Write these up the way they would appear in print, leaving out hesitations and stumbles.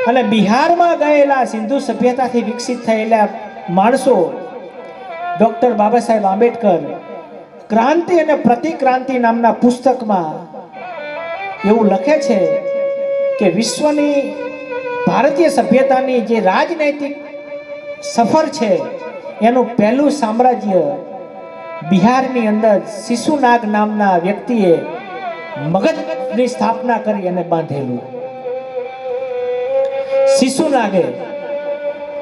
અને બિહારમાં ગયેલા સિંધુ સભ્યતાથી વિકસિત થયેલા માણસો ડોક્ટર બાબા સાહેબ આંબેડકર ક્રાંતિ અને પ્રતિક્રાંતિ નામના પુસ્તકમાં એવું લખે છે કે વિશ્વની ભારતીય સભ્યતાની જે રાજનૈતિક સફર છે એનું પહેલું સામ્રાજ્ય બિહારની અંદર શિશુનાગ નામના વ્યક્તિએ મગધની સ્થાપના કરી અને બાંધેલું. શિશુનાગે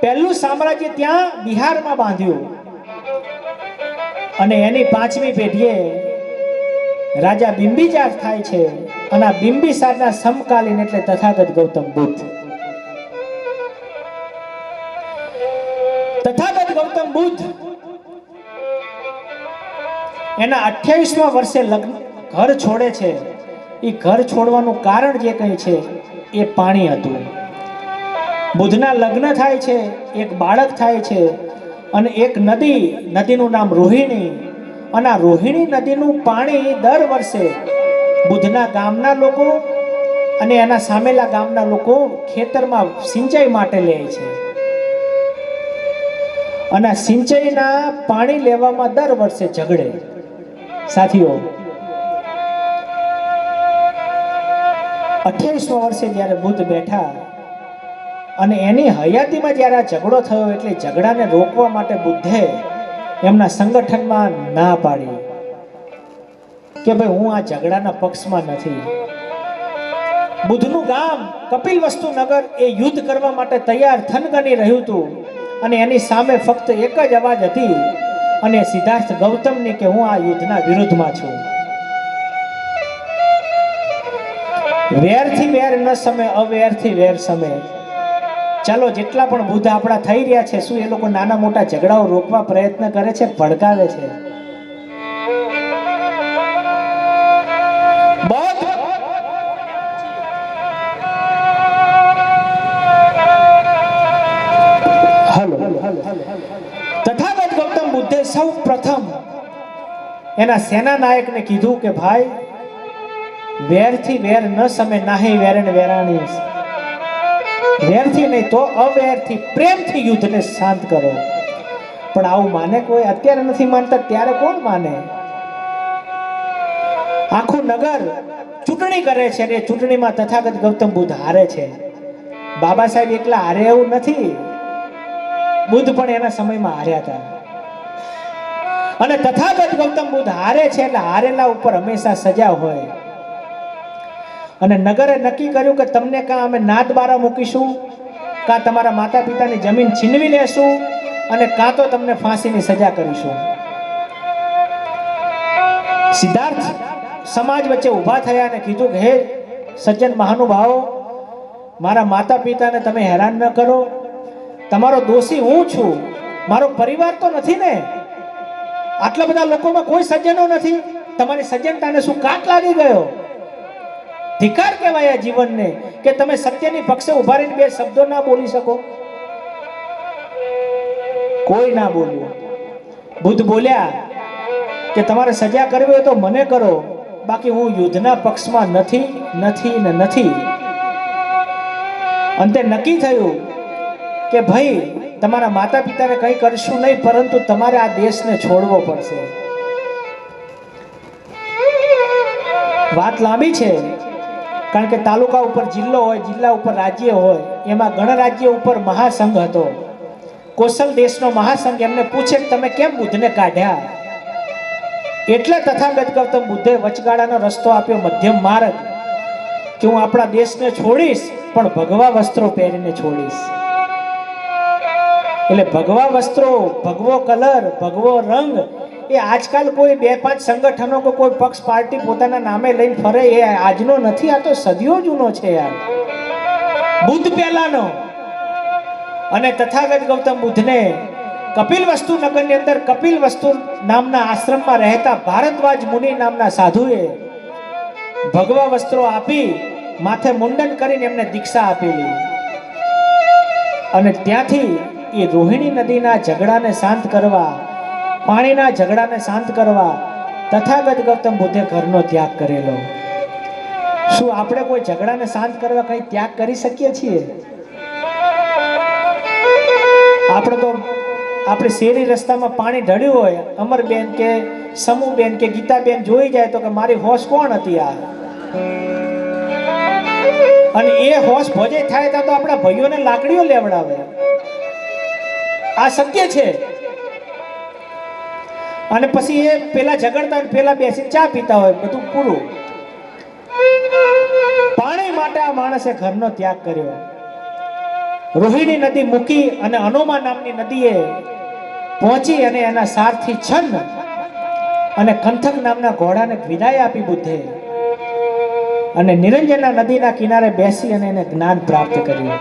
પહેલું સામ્રાજ્ય ત્યાં બિહારમાં બાંધ્યું અને એની 5મી પેઢીએ રાજા બિંબિસાર થાય છે અને આ બિંબિસારના સમકાલીન એટલે તથાગત ગૌતમ બુદ્ધ. તથાગત ગૌતમ બુદ્ધ એના 28મા વર્ષે ઘર છોડે છે. એ ઘર છોડવાનું કારણ જે કંઈ છે એ પાણી હતું. બુદ્ધના લગ્ન થાય છે, એક બાળક થાય છે અને એક નદીનું નામ રોહિણી, અને આ રોહિણી નદીનું પાણી દર વર્ષે બુદ્ધના ગામના લોકો અને એના સામેલા ગામના લોકો ખેતરમાં સિંચાઈ માટે લે છે. અને સિંચાઈના પાણી લેવામાં દર વર્ષે ઝઘડે. સાથીઓ, 28મા વર્ષે જ્યારે બુદ્ધ બેઠા અને એની હયાતીમાં જ્યારે આ ઝઘડો થયો એટલે ઝઘડાને રોકવા માટે બુદ્ધે એમના સંગઠનમાં ના પાડી કે ભાઈ હું આ ઝઘડાના પક્ષમાં નથી. બુદ્ધનું ગામ કપિલવસ્તુ નગર એ યુદ્ધ કરવા માટે તૈયાર થનગની રહ્યું હતું અને એની સામે ફક્ત એક જ અવાજ હતી અને સિદ્ધાર્થ ગૌતમની કે હું આ યુદ્ધના વિરુદ્ધમાં છું. વેરથી વેર ન સમે, અવેરથી વેર સમે. ચાલો, જેટલા પણ બુદ્ધ આપણા થઈ રહ્યા છે, શું એ લોકો નાના મોટા ઝઘડાઓ રોકવા પ્રયત્ન કરે છે, ભડકાવે છે? તથાગત ગૌતમ બુદ્ધે સૌ પ્રથમ એના સેના નાયકને કીધું કે ભાઈ, વેરથી વેર ન સમે, નાહી વેરણ વેરાણી. વેરથી નહીં તો અવેરથી, પ્રેમથી યુદ્ધને શાંત કરો. પણ આવું માને કોઈ? અત્યારે નથી માનતા, ત્યારે કોણ માને? આખું નગર ચૂંટણી કરે છે અને ચૂંટણીમાં તથાગત ગૌતમ બુદ્ધ હારે છે. બાબા સાહેબ એકલા હારે એવું નથી, બુદ્ધ પણ એના સમયમાં હાર્યા હતા. અને તથાગત ગૌતમ બુદ્ધ હારે છે એટલે હારેલા ઉપર હંમેશા સજા હોય. અને નગરે નક્કી કર્યું કે તમને કાં અમે નાદબારા મૂકીશું, કાં તમારા માતા પિતાની જમીન છીનવી લેશું અને કાં તો તમને ફાંસીની સજા કરીશું. સિદ્ધાર્થ સમાજ વચ્ચે ઊભા થયા અને કીધું કે હે સજ્જન મહાનુભાવો, મારા માતા પિતાને તમે હેરાન ન કરો. તમારો દોષી હું છું, મારો પરિવાર તો નથી ને. આટલા બધા લોકોમાં કોઈ સજ્જનો નથી, તમારી સજ્જનતાને શું કાટ લાગી ગયો? ધિકાર કહેવાય આ જીવનને કે તમે સત્યની પક્ષે ઉભા રહીને બે શબ્દો ના બોલી શકો. કોઈ ના બોલ્યું. બુદ્ધ બોલ્યા કે તમારે સજા કરવી હોય તો મને કરો, બાકી હું યુદ્ધના પક્ષમાં નથી નથી ને નથી. અંતે નક્કી થયું કે ભાઈ, તમારા માતા પિતાને કંઈ કરશું નહીં, પરંતુ તમારે આ દેશને છોડવો પડશે. વાત લાંબી છે, કારણ કે તાલુકા ઉપર જિલ્લો હોય, જિલ્લા ઉપર રાજ્ય હોય, એમાં ગણરાજ્ય ઉપર મહાસંઘ હતો. કોસલ દેશનો મહાસંઘ એમને પૂછે કે તમે કેમ બુદ્ધને કાઢ્યા? એટલે તથાગત ગૌતમ બુદ્ધે વચગાળાનો રસ્તો આપ્યો, મધ્યમ માર્ગ, કે હું આપણા દેશને છોડીશ પણ ભગવા વસ્ત્રો પહેરીને છોડીશ. એટલે ભગવા વસ્ત્રો, ભગવો કલર, ભગવો રંગ એ આજકાલ કોઈ 2-5 સંગઠનો કે કોઈ પક્ષ પાર્ટી પોતાના નામે લઈને ફરે એ આજનો નથી, આ તો સદીઓ જૂનો છે યાર, બુદ્ધ પહેલાનો. અને તથાગત ગૌતમ બુદ્ધને કપિલવસ્તુ નગરની અંદર કપિલવસ્તુ નામના આશ્રમમાં રહેતા ભારદ્વાજ મુનિ નામના સાધુએ ભગવા વસ્ત્રો આપી માથે મુંડન કરીને એમને દીક્ષા આપેલી. અને ત્યાંથી એ રોહિણી નદીના ઝઘડાને શાંત કરવા, પાણીના ઝઘડાને શાંત કરવા તથાગત ગૌતમ બુદ્ધે ઘરનો ત્યાગ કરેલો. શું આપણે કોઈ ઝઘડાને શાંત કરવા કંઈ ત્યાગ કરી શકીએ છીએ? આપણે તો આપણે શેરી રસ્તામાં પાણી ઢળ્યું હોય, અમરબેન કે સમૂહબેન કે ગીતાબેન જોઈ જાય તો કે મારી હોશ કોણ હતી આ, અને એ હોશ ભોજે થાય તો આપણા ભાઈઓને લાકડીઓ લેવડાવે. આ સત્ય છે. અને પછી એ પેલા ઝઘડતા હોય, પેલા બેસી ચા પીતા હોય, બધું પૂરું. પાણી માટે આ માણસે ઘરનો ત્યાગ કર્યો. રોહિણી નદી મૂકી અને અનોમા નામની નદીએ પહોંચી અને એના સારથી છન્ન અને કંથક નામના ઘોડાને વિદાય આપી બુદ્ધે, અને નિરંજના નદીના કિનારે બેસી અને એને જ્ઞાન પ્રાપ્ત કર્યું.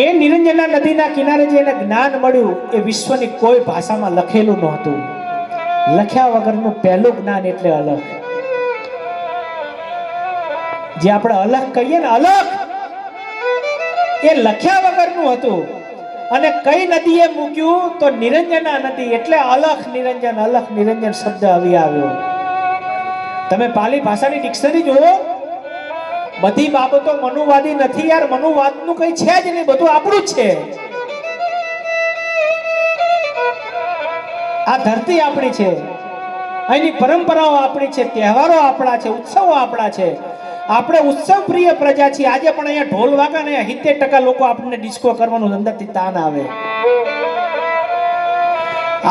એ નિરંજના નદીના કિનારે જે એને જ્ઞાન મળ્યું એ વિશ્વની કોઈ ભાષામાં લખેલું નહોતું. લખ્યા વગરનું પહેલું જ્ઞાન એટલે અલગ. જે આપણે અલગ કહીએ ને, અલગ એ લખ્યા વગરનું હતું. અને કઈ નદીએ મૂક્યું તો નિરંજના નદી, એટલે અલખ નિરંજન, અલખ નિરંજન શબ્દ આવી આવ્યો. તમે પાલી ભાષાની ડિક્શનરી જુઓ, બધી બાબતો મનુવાદી નથી યાર. મનુવાદનું કઈ છે જ નહીં, બધું આપણું જ છે. આ ધરતી આપણી છે, અહીંની પરંપરાઓ આપણી છે, તહેવારો આપણા છે, ઉત્સવો આપણા છે. આપણે ઉત્સવ પ્રિય પ્રજા છીએ. આજે પણ અહીંયા ઢોલ વાગા ને 70% લોકો આપણને ડિસ્કો કરવાનું અંદરથી તાન આવે.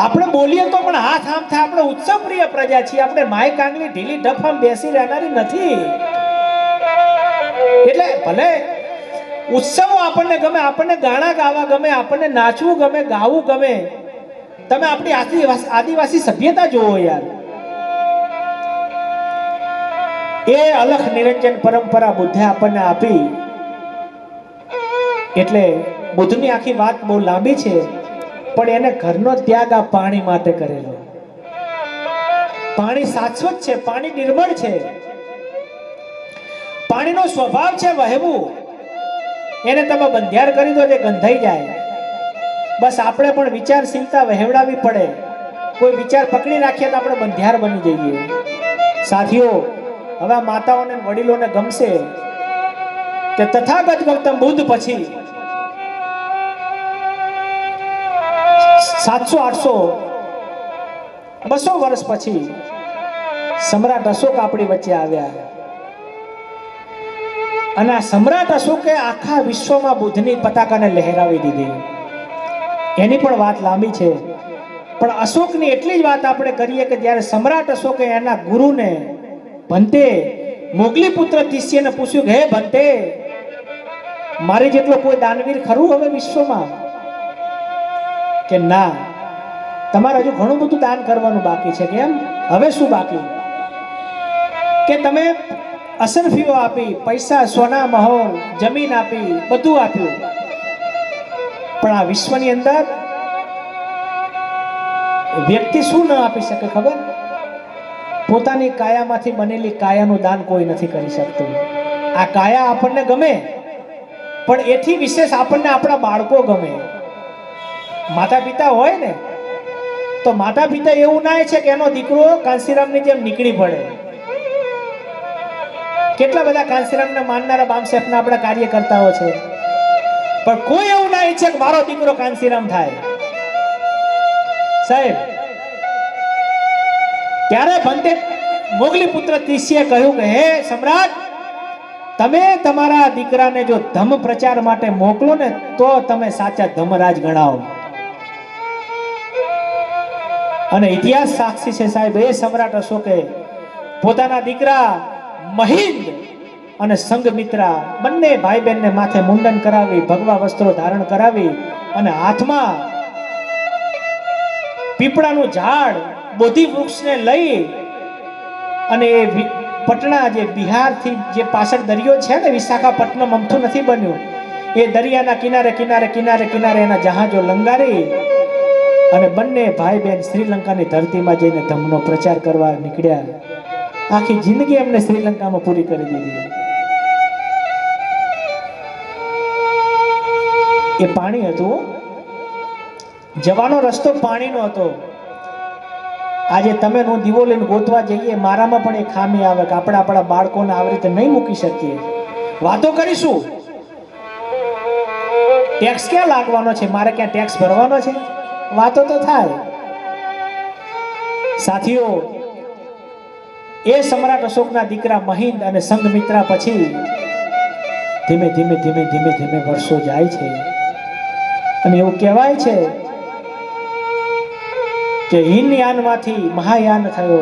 આપણે બોલીએ તો પણ હાથ આમ થાય. આપણે ઉત્સવ પ્રિય પ્રજા છીએ. આપણે માઈક આંગળી ઢીલી ઢફામ બેસી રહેનારી નથી. એટલે ભલે ઉત્સવો આપણને ગમે, આપણને ગાણા ગાવા ગમે, આપણને નાચવું ગમે, ગાવું ગમે. તમે આપણી આદિવાસી સભ્યતા જોવો યાર. એ અલખ નિરંજન પરંપરા બુદ્ધે આપણને આપી. એટલે બુદ્ધની આખી વાત બહુ લાંબી છે, પણ એને ઘરનો ત્યાગ આ પાણી માટે કરેલો. પાણી શાશ્વત છે, પાણી નિર્મળ છે, પાણીનો સ્વભાવ છે વહેવું. એને તમે બંધિયાર કરી દો તે ગંધાઈ જાય. બસ આપણે પણ વિચારશીલતા વહેવડાવી પડે. કોઈ વિચાર પકડી રાખીએ તો આપણે બંધિયાર બની જઈએ. સાથીઓ, હવે માતાઓને વડીલોને ગમશે કે તથાગત ગૌતમ બુદ્ધ પછી 700, 800, 200 વર્ષ પછી સમ્રાટ અશોક આપણી વચ્ચે આવ્યા. અને આ સમ્રાટ અશોકે આખા વિશ્વમાં બુદ્ધની પતાકાને લહેરાવી દીધી. એની પણ વાત લાંબી છે, પણ અશોકની એટલી જ વાત આપણે કરીએ કે જ્યારે સમ્રાટ અશોકે એના ગુરુને ભંતે મોગલી પુત્ર તિસ્યને પૂછ્યું કે હે ભંતે, મારી જેટલો કોઈ દાનવીર ખરું હવે વિશ્વમાં? કે ના, તમારે હજુ ઘણું બધું દાન કરવાનું બાકી છે. કેમ? હવે શું બાકી? કે તમે અસરફીઓ આપી, પૈસા, સોના મહોલ, જમીન આપી, બધું આપ્યું, પણ આ વિશ્વની અંદર વ્યક્તિ શું ન આપી શકે ખબર? પોતાની કાયામાંથી બનેલી કાયાનું દાન કોઈ નથી કરી શકતું. આ કાયા આપણને ગમે, પણ એથી વિશેષ આપણને આપણા બાળકો ગમે. માતા પિતા હોય ને તો માતા પિતા એવું ના છે કે એનો દીકરો કાંસીરામની જેમ નીકળી પડે. કેટલા બધા કાંસીરામને માનનારા બામસેફના આપણા કાર્યકર્તાઓ છે, પણ કોઈ એવું ના ઈચ્છે કે મારો દીકરો કાંસીરામ થાય. સાહેબ, ત્યારે ભંતે મોગલી પુત્ર તિસ્યે કહ્યું કે હે સમ્રાટ, તમે તમારા દીકરાને જો ધમ પ્રચાર માટે મોકલો ને તો તમે સાચા ધમરાજ ગણાવો. અને ઇતિહાસ સાક્ષી છે સાહેબ, એ સમ્રાટ અશોકે પોતાના દીકરા મહિન્દ અને સંઘમિત્રા બંને ભાઈ બહેનને માથે મુંડન કરાવી, ભગવા વસ્ત્રો ધારણ કરાવી, અને હાથમાં પીપળાનું ઝાડ, બોધિ વૃક્ષને લઈ અને એ પટણા, જે બિહારથી જે પાછળ દરિયો છે ને, વિશાખાપટ્ટનમ અમથું નથી બન્યું, એ દરિયાના કિનારે કિનારે કિનારે કિનારે એના જહાજો લંગારી અને બંને ભાઈ બહેન શ્રીલંકાની ધરતીમાં જઈને ધમનો પ્રચાર કરવા નીકળ્યા. આખી જિંદગી એમને શ્રીલંકામાં પૂરી કરી દીધી. એ પાણી હતું, જવાનો રસ્તો પાણીનો હતો. આજે તમે હું દીવો લઈને ગોતવા જઈએ, મારામાં પણ એ ખામી આવે કે આપણે આપણા બાળકોને આવી રીતે નહીં મૂકી શકીએ. વાતો કરીશું ટેક્સ ક્યાં લાગવાનો છે? મારે ક્યાં ટેક્સ ભરવાનો છે? વાતો તો થાય. સાથીઓ, એ સમ્રાટ અશોકના દીકરા મહિંદ અને સંઘમિત્રા પછી ધીમે ધીમે ધીમે ધીમે ધીમે વર્ષો જાય છે અને એવું કહેવાય છે કે હિનયાનમાંથી મહાયાન થયો,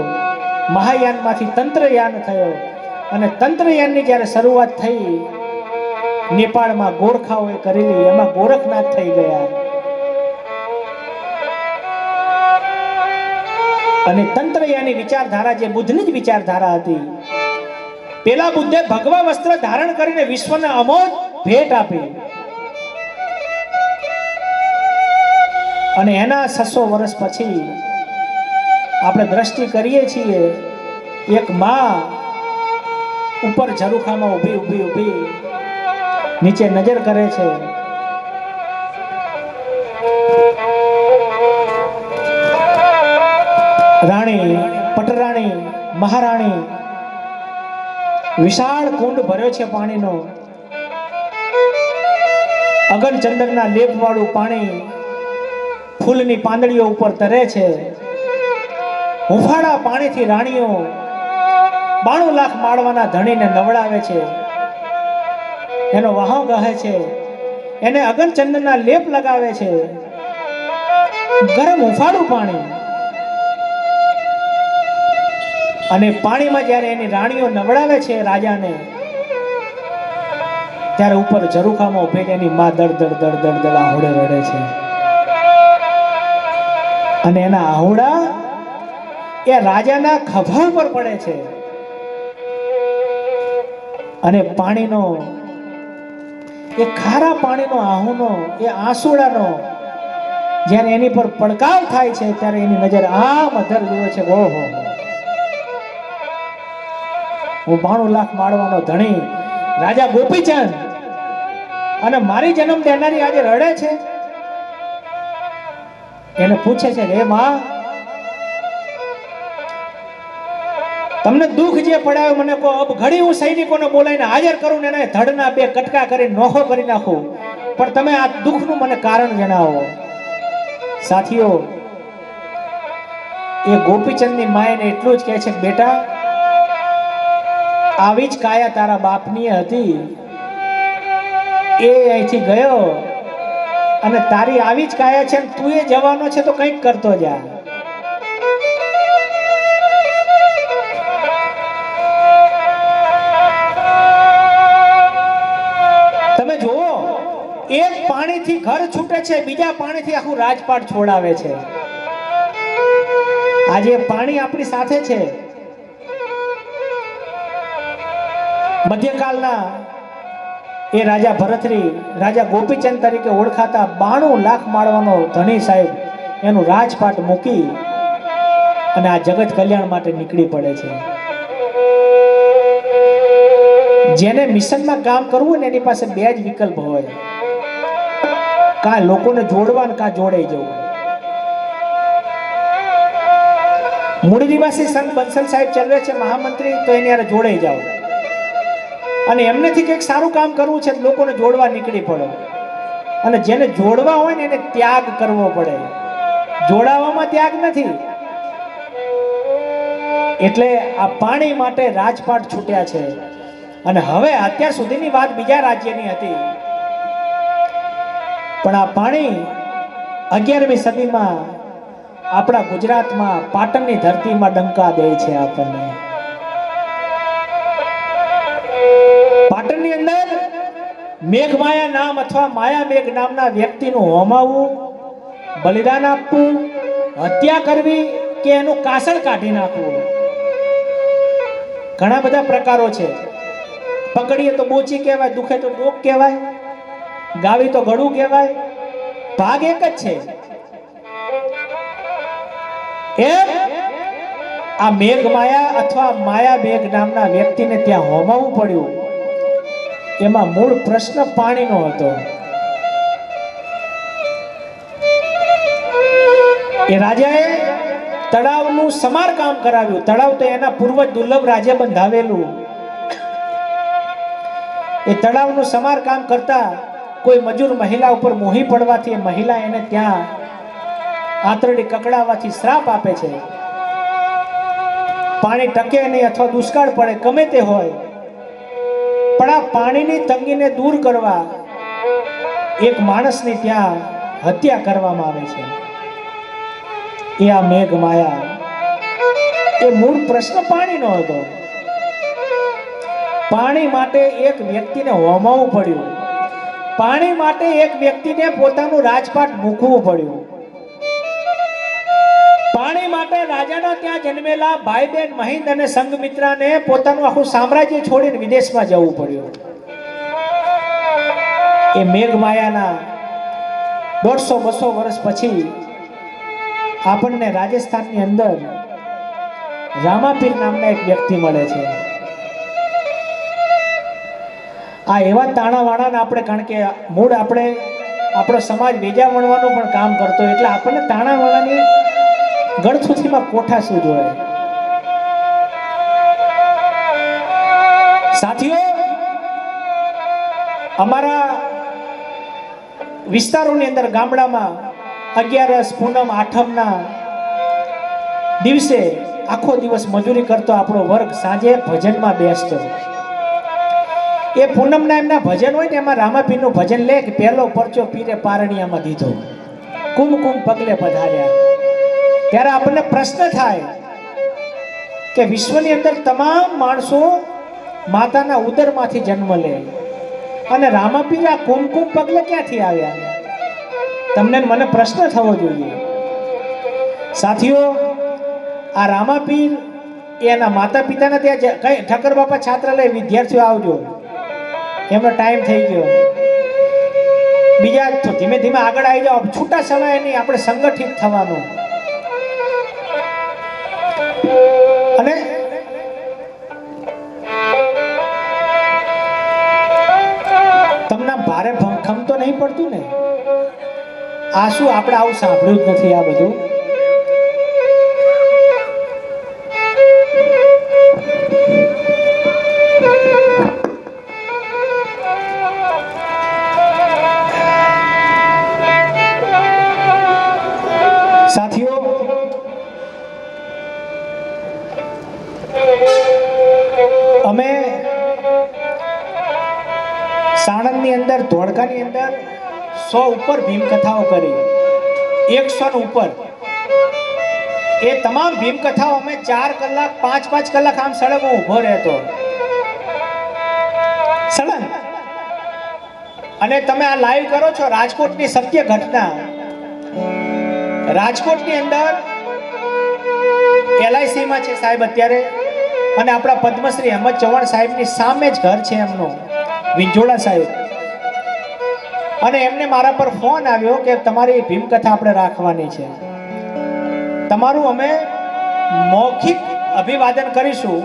મહાયાનમાંથી તંત્રયાન થયો અને તંત્રયાનની જ્યારે શરૂઆત થઈ નેપાળમાં ગોરખાઓએ કરેલી, એમાં ગોરખનાથ થઈ ગયા. અને તંત્રયાની વિચારધારા જે બુદ્ધની જ વિચારધારા હતી. પેલા બુદ્ધે ભગવા વસ્ત્ર ધારણ કરીને વિશ્વને અમોઘ ભેટ આપી અને એના 600 વર્ષ પછી આપણે દ્રષ્ટિ કરીએ છીએ, એક માં ઉપર ઝરૂખામાં ઊભી નીચે નજર કરે છે. રાણી પટરાણી મહારાણી, વિશાળ કુંડ ભર્યો છે પાણીનો, અગન ચંદનના લેપ વાળું પાણી ફૂલની પાંદડીઓ ઉપર તરે છે. હુંફાળા પાણીથી રાણીઓ 92 લાખ માળવાના ધણીને નવડાવે છે, એનો વાહો કહે છે, એને અગન ચંદનના લેપ લગાવે છે. ગરમ હુંફાળું પાણી, અને પાણીમાં જ્યારે એની રાણીઓ નવડાવે છે રાજાને, ત્યારે ઉપર ઝરૂખામાં ઉભેલી એની માં દડ દડ દડ દડ દડ આહોડે રડે છે. અને એના આહોડા એ રાજાના ખભા ઉપર પડે છે. અને પાણીનો એ ખારા પાણીનો આહુનો એ આંસુડાનો જ્યારે એની પર પડકાર થાય છે ત્યારે એની નજર આમ અધર જુએ છે. ઓહો, હું 92 લાખ માળવાનો ધણી રાજા ગોપીચંદ અને મારી જન્મ દેનારી આજે રડે છે. એને પૂછે છે, હે માં, તમને દુઃખ જે પડાયો મને કહો. અબ ઘડી હું સૈનિકોને બોલાવીને હાજર કરું ને એને ધડના 2 કટકા કરી નોખો કરી નાખું, પણ તમે આ દુઃખનું મને કારણ જણાવો. સાથીઓ, એ ગોપીચંદની માયને એટલું જ કહે છે કે બેટા, આવી જ કાયા તારા બાપની હતી, એ અહીંથી ગયો અને તારી આવી જ કાયા છે, તું એ જવાનો છે તો કંઈક કરતો જા. તમે જુઓ, એક પાણીથી ઘર છૂટે છે, બીજા પાણીથી આખું રાજપાટ છોડાવે છે. આજે પાણી આપણી સાથે છે. મધ્યકાલના એ રાજા ભરતરી, રાજા ગોપીચંદ તરીકે ઓળખાતા 92 લાખ માળવાનો ધણી સાહેબ એનું રાજપાટ મૂકી અને આ જગત કલ્યાણ માટે નીકળી પડે છે. જેને મિશનમાં કામ કરવું ને એની પાસે 2 જ વિકલ્પ હોય, કાં લોકોને જોડવા ને કાં જોડાઈ જવું. મૂળ નિવાસી સંત બંસલ સાહેબ ચલવે છે મહામંત્રી, તો એની યારે જોડાઈ જાઓ. અને એમનેથી કંઈક સારું કામ કરવું છે, લોકોને જોડવા નીકળી પડો. અને જેને જોડવા હોય ને એને ત્યાગ કરવો પડે, જોડાવામાં ત્યાગ નથી. એટલે આ પાણી માટે રાજપાટ છૂટ્યા છે. અને હવે અત્યાર સુધીની વાત બીજા રાજ્યની હતી, પણ આ પાણી 11મી સદીમાં આપણા ગુજરાતમાં પાટણની ધરતીમાં ડંકા દે છે આપણને. પાટણની અંદર મેઘમાયા નામ અથવા માયા મેઘ નામના વ્યક્તિનું હોમાવવું, બલિદાન આપવું, હત્યા કરવી કે એનું કાસળ કાઢી નાખવું, ઘણા બધા પ્રકારો છે. પકડીએ તો બોચી કહેવાય, દુખે તો ડોક કહેવાય, ગાવી તો ગળું કહેવાય, ભાગ એક જ છે. એમ આ મેઘમાયા અથવા માયા મેઘ નામના વ્યક્તિને ત્યાં હોમાવવું પડ્યું. એમાં મૂળ પ્રશ્ન પાણીનો હતો. એ રાજાએ તળાવનું સમારકામ કરાવ્યું. તળાવ તો એના પૂર્વજ દુર્લભ રાજે બંધાવેલું. એ તળાવનું સમારકામ કરતા કોઈ મજૂર મહિલા ઉપર મોહી પડવાથી એ મહિલા એને ત્યાં આંતરડી કકડાવવાથી શ્રાપ આપે છે. પાણી ટકે નહીં અથવા દુષ્કાળ પડે, ગમે તે હોય, પણ આ પાણીની તંગીને દૂર કરવા એક માણસની ત્યાં હત્યા કરવામાં આવે છે. એ આ મેઘ માયા. એ મૂળ પ્રશ્ન પાણીનો હતો. પાણી માટે એક વ્યક્તિને હોમાવું પડ્યું. પાણી માટે એક વ્યક્તિને પોતાનું રાજપાટ મૂકવું પડ્યું. પાણી માટે રાજાના ત્યાં જન્મેલા ભાઈ બહેન મહિન્દ અને સંઘમિત્રાને પોતાનું આખું સામ્રાજ્ય છોડીને વિદેશમાં જવું પડ્યું. એ મેઘમાયાના 150-200 વર્ષ પછી આપણને રાજસ્થાનની અંદર રામાપીર નામના એક વ્યક્તિ મળે છે. આ એવા તાણાવાણાને આપણે, કારણ કે મૂળ આપણો સમાજ વેજા વણવાનું પણ કામ કરતો, એટલે આપણને તાણાવાણાની ગળથુથીમાં કોઠા શું જોઈએ. સાથીઓ, અમારા વિસ્તારોની અંદર ગામડામાં 11 પૂનમ 8મના દિવસે આખો દિવસ મજૂરી કરતો આપણો વર્ગ સાંજે ભજનમાં બેસતો. એ પૂનમના એમના ભજન હોય ને, એમાં રામાપીરનું ભજન લે કે પહેલો પરચો પીરે પારણિયામાં દીધો, કુમકુમ પગલે પધાર્યા. ત્યારે આપણને પ્રશ્ન થાય કે વિશ્વની અંદર તમામ માણસો માતાના ઉદરમાંથી જન્મ લે, અને રામાપીર આ કુમકુમ પગલે ક્યાંથી આવ્યા? તમને મને પ્રશ્ન થવો જોઈએ. સાથીઓ, આ રામાપીર એના માતા પિતાના ત્યાં કઈ ઠક્કર બાપા છાત્રાલય, વિદ્યાર્થીઓ આવજો, એમનો ટાઈમ થઈ ગયો. બીજા ધીમે ધીમે આગળ આવી જાઓ. છૂટા સમયે નહીં, આપણે સંગઠિત થવાનું. અને તમને ભારે ભંખમ તો નહીં પડતું ને? આ શું આપણે આવું સાંભળ્યું જ નથી આ બધું? સાથીઓ, અમે સાણંદની અંદર, ધોળકાની અંદર 100 ઉપર ભીમકથાઓ કરી, 100 ઉપર. એ તમામ ભીમકથાઓ અમે 4 કલાક 5-5 કલાક આમ સળંગ ઉભો રહેતો, સળંગ. અને તમે આ લાઈવ કરો છો, રાજકોટની સત્ય ઘટના. રાજકોટની અંદર LIC માં છે સાહેબ અત્યારે, અને આપણા પદ્મશ્રી હેમંત ચૌહાણ સાહેબની સામે જ ઘર છે એમનું, વિંજોડા સાહેબ. અને એમને મારા પર ફોન આવ્યો કે તમારી ભીમકથા આપણે રાખવાની છે, તમારું અમે મૌખિક અભિવાદન કરીશું,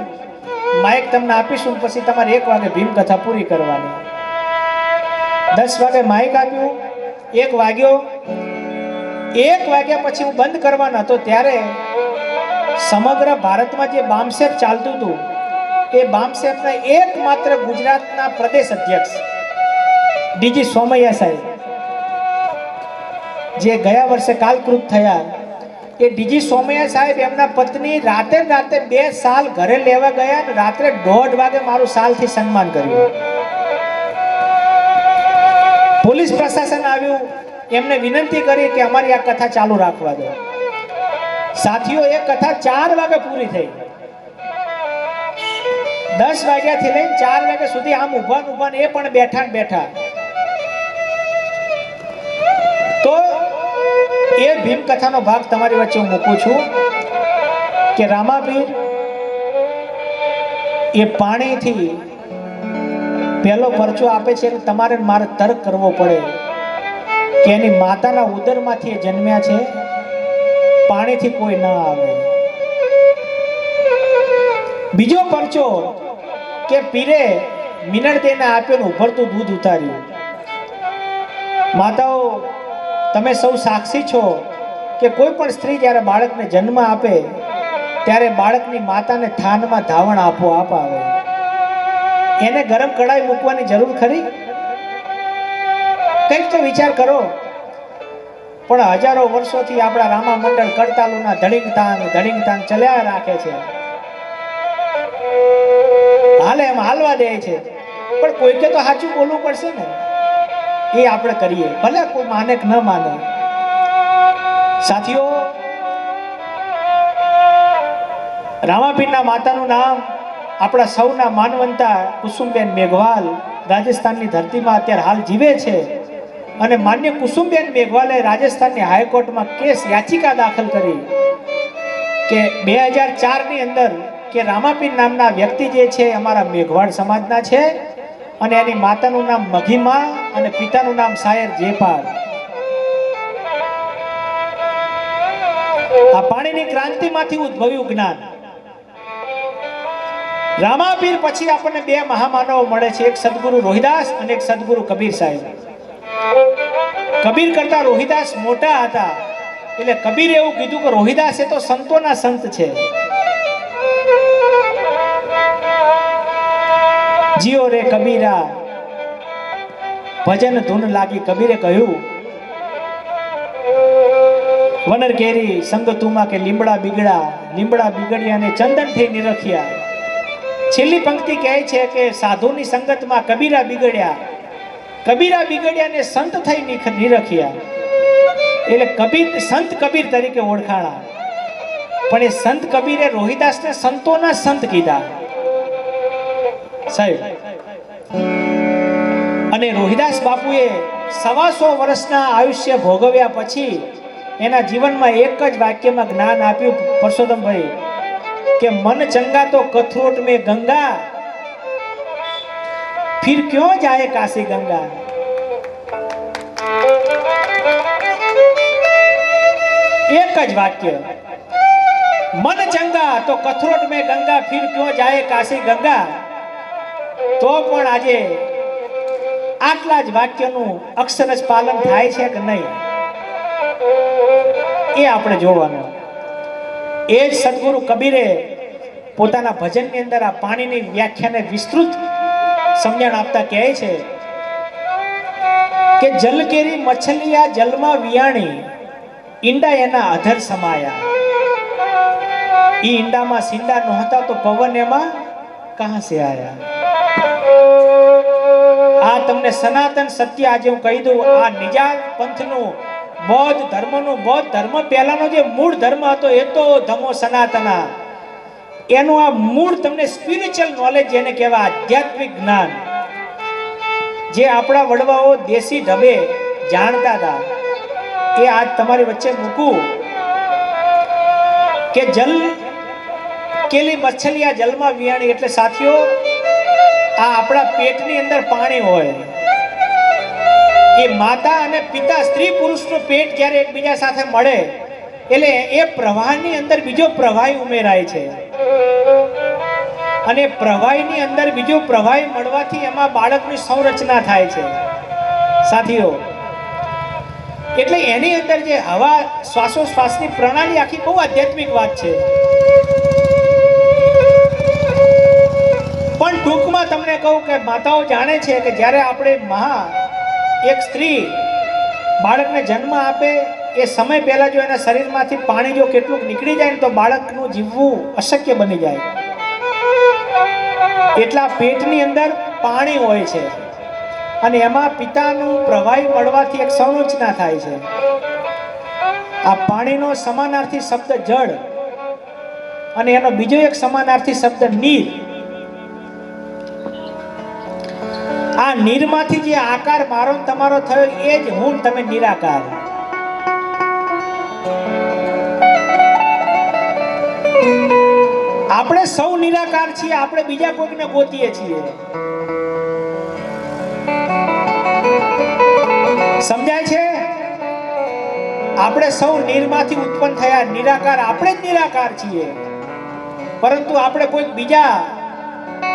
માઇક તમને આપીશું, પછી તમારે 1 વાગે ભીમકથા પૂરી કરવાની. 10 વાગે માઇક આપ્યું, 1 વાગ્યો. 1 વાગ્યા પછી હું બંધ કરવાનો હતો, ત્યારે સમગ્ર ભારતમાં જે બામસેફ ચાલતું હતું, એ બામસેફના એકમાત્ર ગુજરાતના પ્રદેશ અધ્યક્ષ ડીજી સોમૈયા સાહેબ, જે ગયા વર્ષે કાલકૃત થયા, એ ડીજી સોમૈયા સાહેબ એમના પત્ની રાતે 2 સાલ ઘરે લેવા ગયા, અને રાત્રે 1:30 વાગે મારું સાલથી સન્માન કર્યું. પોલીસ પ્રશાસન આવ્યું, એમને વિનંતી કરી કે અમારી આ કથા ચાલુ રાખવા દો. સાથીઓ, એ કથા 4 વાગે પૂરી થઈ. 10 વાગ્યાથી લઈને 4 વાગ્યા સુધી આમ ઊભા એ પણ બેઠા ને બેઠા. તો એ ભીમકથાનો ભાગ તમારી વચ્ચે હું મૂકું છું કે રામાપીર એ પાણીથી પહેલો પરચો આપે છે. તમારે મારે તર્ક કરવો પડે કે એની માતાના ઉદરમાંથી એ જન્મ્યા છે, પાણીથી કોઈ ના આવે. બીજો પરચો કે પીરે મિનળદેને આપ્યો ને ઉભરતું દૂધ ઉતાર્યું. માતાઓ, તમે સૌ સાક્ષી છો કે કોઈ પણ સ્ત્રી જ્યારે બાળકને જન્મ આપે ત્યારે બાળકની માતાને થાનમાં ધાવણ આપોઆપ આવે. એને ગરમ કઢાઈ મૂકવાની જરૂર ખરી? કંઈક તો વિચાર કરો. પણ હજારો વર્ષોથી આપણા રામા મંડળ કડતાલુના ધડીંગ તાંગ ચલ્યા રાખે છે. હાલે એમ હાલવા દે છે, પણ કોઈકે તો સાચું બોલવું પડશે ને. એ આપણે કરીએ, ભલે કોઈ માને કે ન માને. સાથીઓ, રામાપીરના માતાનું નામ આપણા સૌના માનવંતા કુસુમબેન મેઘવાલ રાજસ્થાનની ધરતીમાં અત્યારે હાલ જીવે છે. અને માન્ય કુસુમબેન મેઘવાલે રાજસ્થાનની હાઈકોર્ટમાં કેસ યાચિકા દાખલ કરી કે 2004ની અંદર કે રામાપીર નામના વ્યક્તિ જે છે અમારા મેઘવાડ સમાજના છે અને એની માતાનું નામ મઘીમા અને પિતાનું નામ સાયર જેપાર. આ પાણીની ક્રાંતિમાંથી ઉદ્ભવ્યું જ્ઞાન. રામાપીર પછી આપણને બે મહામાનવો મળે છે, એક સદગુરુ રોહિદાસ અને એક સદગુરુ કબીર સાહેબ. કબીર કરતા રોહિદાસ મોટા હતા, એટલે કબીર એવું કીધું કે રોહિદાસ એ તો સંતોના સંત છે. જીઓ રે કબીરા ભજન ધૂન લાગી. કબીરે કહ્યું, વનર કેરી સંગ તુમા કે લીમડા બિગડ્યા ને ચંદન થઈ નિરખ્યા. છેલ્લી પંક્તિ કહે છે કે સાધુની સંગતમાં કબીરા બિગડ્યા ને સંત થઈ નિરખ્યા. એટલે કબીર સંત કબીર તરીકે ઓળખાણા. પણ એ સંત કબીરે રોહિદાસને સંતોના સંત કીધા સાહેબ. અને રોહિદાસ બાપુએ 125 વર્ષના આયુષ્ય ભોગવ્યા પછી એના જીવનમાં એક જ વાક્યમાં જ્ઞાન આપ્યું પરસોત્તમભાઈ કે મન ચંગા તો કથરોટ में गंगा फिर क्यों जाए काशी गंगा. एक જ વાક્ય, મન ચંગા તો કથરોટ में गंगा फिर क्यों जाए काशी गंगा. તો પણ આજે આટલા જ વાક્યનું અક્ષરશ પાલન થાય છે કે નહીં એ આપણે જોવાનું. એ જ સદગુરુ કબીરે પોતાના ભજનની અંદર આ પાણીની વ્યાખ્યાને વિસ્તૃત સમજણ આપતા કહે છે કે જલ કેરી મછલિયા જલમાં વિયાણી ઈંડા એના અધર સમાયા. ઈ ઈંડામાં સિંડા નહોતા તો પવન એમાં કહાં સે આયા. આ તમને સનાતન સત્ય આજે હું કહી દઉં. આ નિજાત પંથનું બૌદ્ધ ધર્મ પહેલાનો જે મૂળ ધર્મ હતો એ તો ધમો સનાતના. એનું આ મૂળ તમને સ્પિરિચ્યુઅલ નોલેજ જેને કહેવાય, આધ્યાત્મિક જ્ઞાન, જે આપણા વડવાઓ દેશી ઢબે જાણતા હતા, એ આજ તમારી વચ્ચે મૂકું કે જલ કેલી મછલિયા જલમાં વિયાણી. એટલે સાથીઓ, આ આપણા પેટની અંદર પાણી હોય, એ માતા અને પિતા સ્ત્રી પુરુષનું પેટ જ્યારે એકબીજા સાથે મળે એટલે એ પ્રવાહની અંદર બીજો પ્રવાહી ઉમેરાય છે. અને પ્રવાહીની અંદર બીજો પ્રવાહી મળવાથી એમાં બાળકની સંરચના થાય છે સાથીઓ. એટલે એની અંદર જે હવા શ્વાસોશ્વાસની પ્રણાલી આખી બહુ આધ્યાત્મિક વાત છે. પણ ટૂંકમાં તમને કહું કે માતાઓ જાણે છે કે જ્યારે આપણે એક સ્ત્રી બાળકને જન્મ આપે એ સમય પહેલા જો એના શરીરમાંથી પાણી જો કેટલું નીકળી જાય ને તો બાળકનું જીવવું અશક્ય બની જાય. એટલા પેટની અંદર પાણી હોય છે અને એમાં પિતાનું પ્રવાહી મળવાથી એક સંરચના થાય છે. આ પાણીનો સમાનાર્થી શબ્દ જળ અને એનો બીજો એક સમાનાર્થી શબ્દ નીર. આ નીરમાંથી જે આકાર મારો તમારો થયો એ જ હું તમે નિરાકાર. આપણે સૌ નિરાકાર છીએ, આપણે બીજા કોઈને ગોતીએ છીએ. સમજાય છે? આપણે સૌ નીરમાંથી ઉત્પન્ન થયા, નિરાકાર આપણે જ નિરાકાર છીએ, પરંતુ આપણે કોઈ બીજા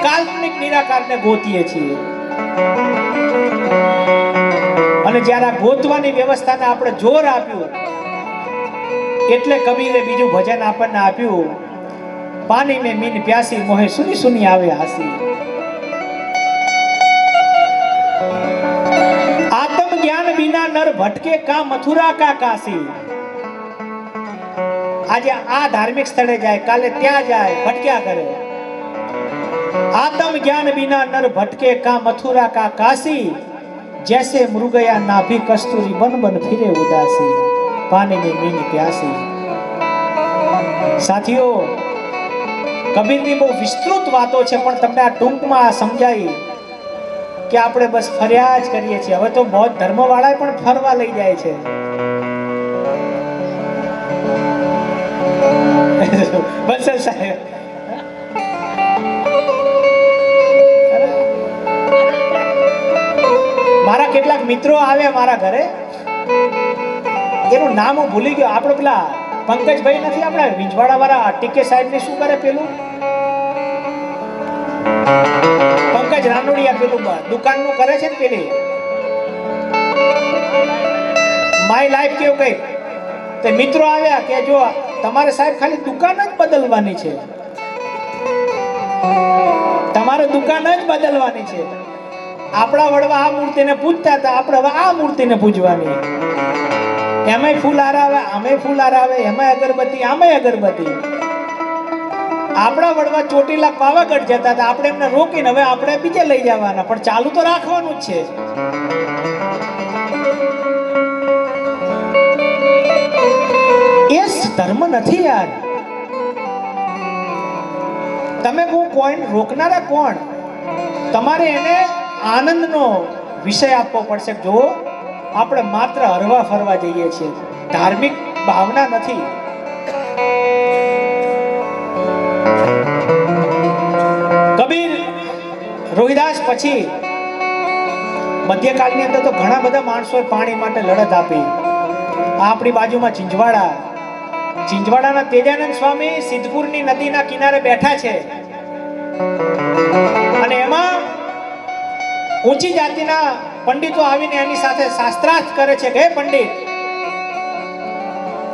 કાલ્પનિક નિરાકારને ગોતીએ છીએ. અને જ્યારે આ ગોતવાની વ્યવસ્થાને આપણે જોર આપ્યું એટલે કબીરે બીજું ભજન આપણને આપ્યું, પાણી મેં મીન પ્યાસી મોહે સુની સુની આવે હાસી. આત્મ જ્ઞાન नर भटके का मथुरा का काशी। आज आ धार्मिक स्थले जाए, काले त्या जाए, भटक्या करे। आत्म ज्ञान बिना नर भटके का मथुरा का काशी। जैसे मृगया नाभि कस्तूरी बन बन फिरे उदासी। पानी में मीन प्यासी। साथियों, કબીરની બહુ વિસ્તૃત વાતો છે, પણ તમને આ ટૂંકમાં સમજાઈ કે આપણે બસ ફર્યા જ કરીએ છીએ. હવે તો બૌદ્ધ ધર્મવાળા પણ ફરવા લઈ જાય છે. બંસલ સાહેબ, મારા કેટલાક મિત્રો આવ્યા મારા ઘરે, એનું નામ હું ભૂલી ગયો. આપણે પેલા પંકજભાઈ નથી, આપણા વિંજવાડા વાળા ટીકે સાહેબ ને શું કરે પેલું પંકજ રાનોડિયા, પેલું દુકાન નું કરે છે ને, પેલી માય લાઈફ કેવું કઈ. તે મિત્રો આવ્યા કે જો તમારે સાહેબ ખાલી દુકાન જ બદલવાની છે, તમારે દુકાન જ બદલવાની છે. આપણા વડવા આ મૂર્તિને પૂજતા હતા, આપણે હવે આ મૂર્તિને પૂજવાની. એમાંય ફૂલ આવે, આમેય ફૂલ આવે, એમાંય અગરબત્તી, આમેય અગરબત્તી. આપણા વડવા ચોટીલા પાવાગઢ જતા હતા, આપણે એમને રોકીને હવે આપણે બીજે લઈ જવાના, પણ ચાલુ તો રાખવાનું જ છે. એ ધર્મ નથી યાર. તમે કોણ રોકનારા કોણ? તમારે એને આનંદનો વિષય આપવો પડશે. જો આપણે માત્ર હરવા ફરવા જઈએ છીએ, ધાર્મિક ભાવના નથી. કબીર રોહિદાસ પછી મધ્યકાળની અંદર તો ઘણા બધા માણસોએ પાણી માટે લડત આપી. આપણી બાજુમાં ચિંચવાડાના તેજાનંદ સ્વામી સિદ્ધપુરની નદીના કિનારે બેઠા છે, અને એમાં ઊંચી જાતિના પંડિતો આવીને એની સાથે શાસ્ત્રાર્થ કરે છે કે હે પંડિત,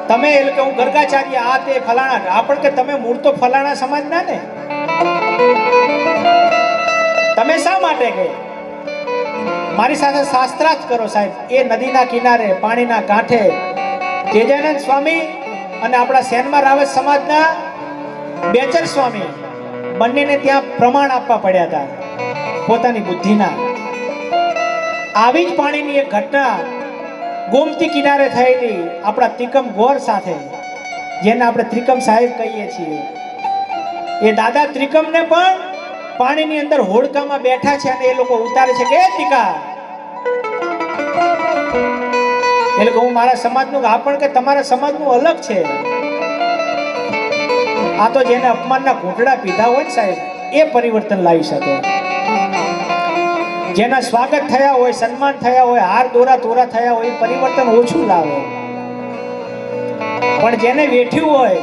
તમે એટલે કે હું ગર્ગાચાર્ય આ તે ફલાણા, આપણ કે તમે મૂળ તો ફલાણા સમાજના ને, તમે શા માટે કે મારી સાથે શાસ્ત્રાર્થ કરો સાહેબ. એ નદીના કિનારે પાણીના કાંઠે તેજાનંદ સ્વામી અને આપણા સેનમાં રાવત સમાજના બેચર સ્વામી બંનેને ત્યાં પ્રમાણ આપવા પડ્યા હતા પોતાની બુદ્ધિના. આવી જ પાણીની એક ઘટના ગોમતી કિનારે થયેલી આપણા ત્રિકમ ગોર સાથે, જેને આપણે ત્રિકમ સાહેબ કહીએ છીએ. એ દાદા ત્રિકમને પણ પાણીની અંદર હોડકામાં બેઠા છે, અને એ લોકો ઉતારે છે કે ત્રિકા, એટલે હું મારા સમાજનું, આ પણ કે તમારા સમાજનું અલગ છે. આ તો જેને અપમાનના ઘૂંટડા પીધા હોય ને સાહેબ, એ પરિવર્તન લાવી શકે. જેના સ્વાગત થયા હોય, સન્માન થયા હોય, હાર દોરા તોરા થયા હોય, એ પરિવર્તન ઓછું લાવે. પણ જેને વેઠ્યું હોય,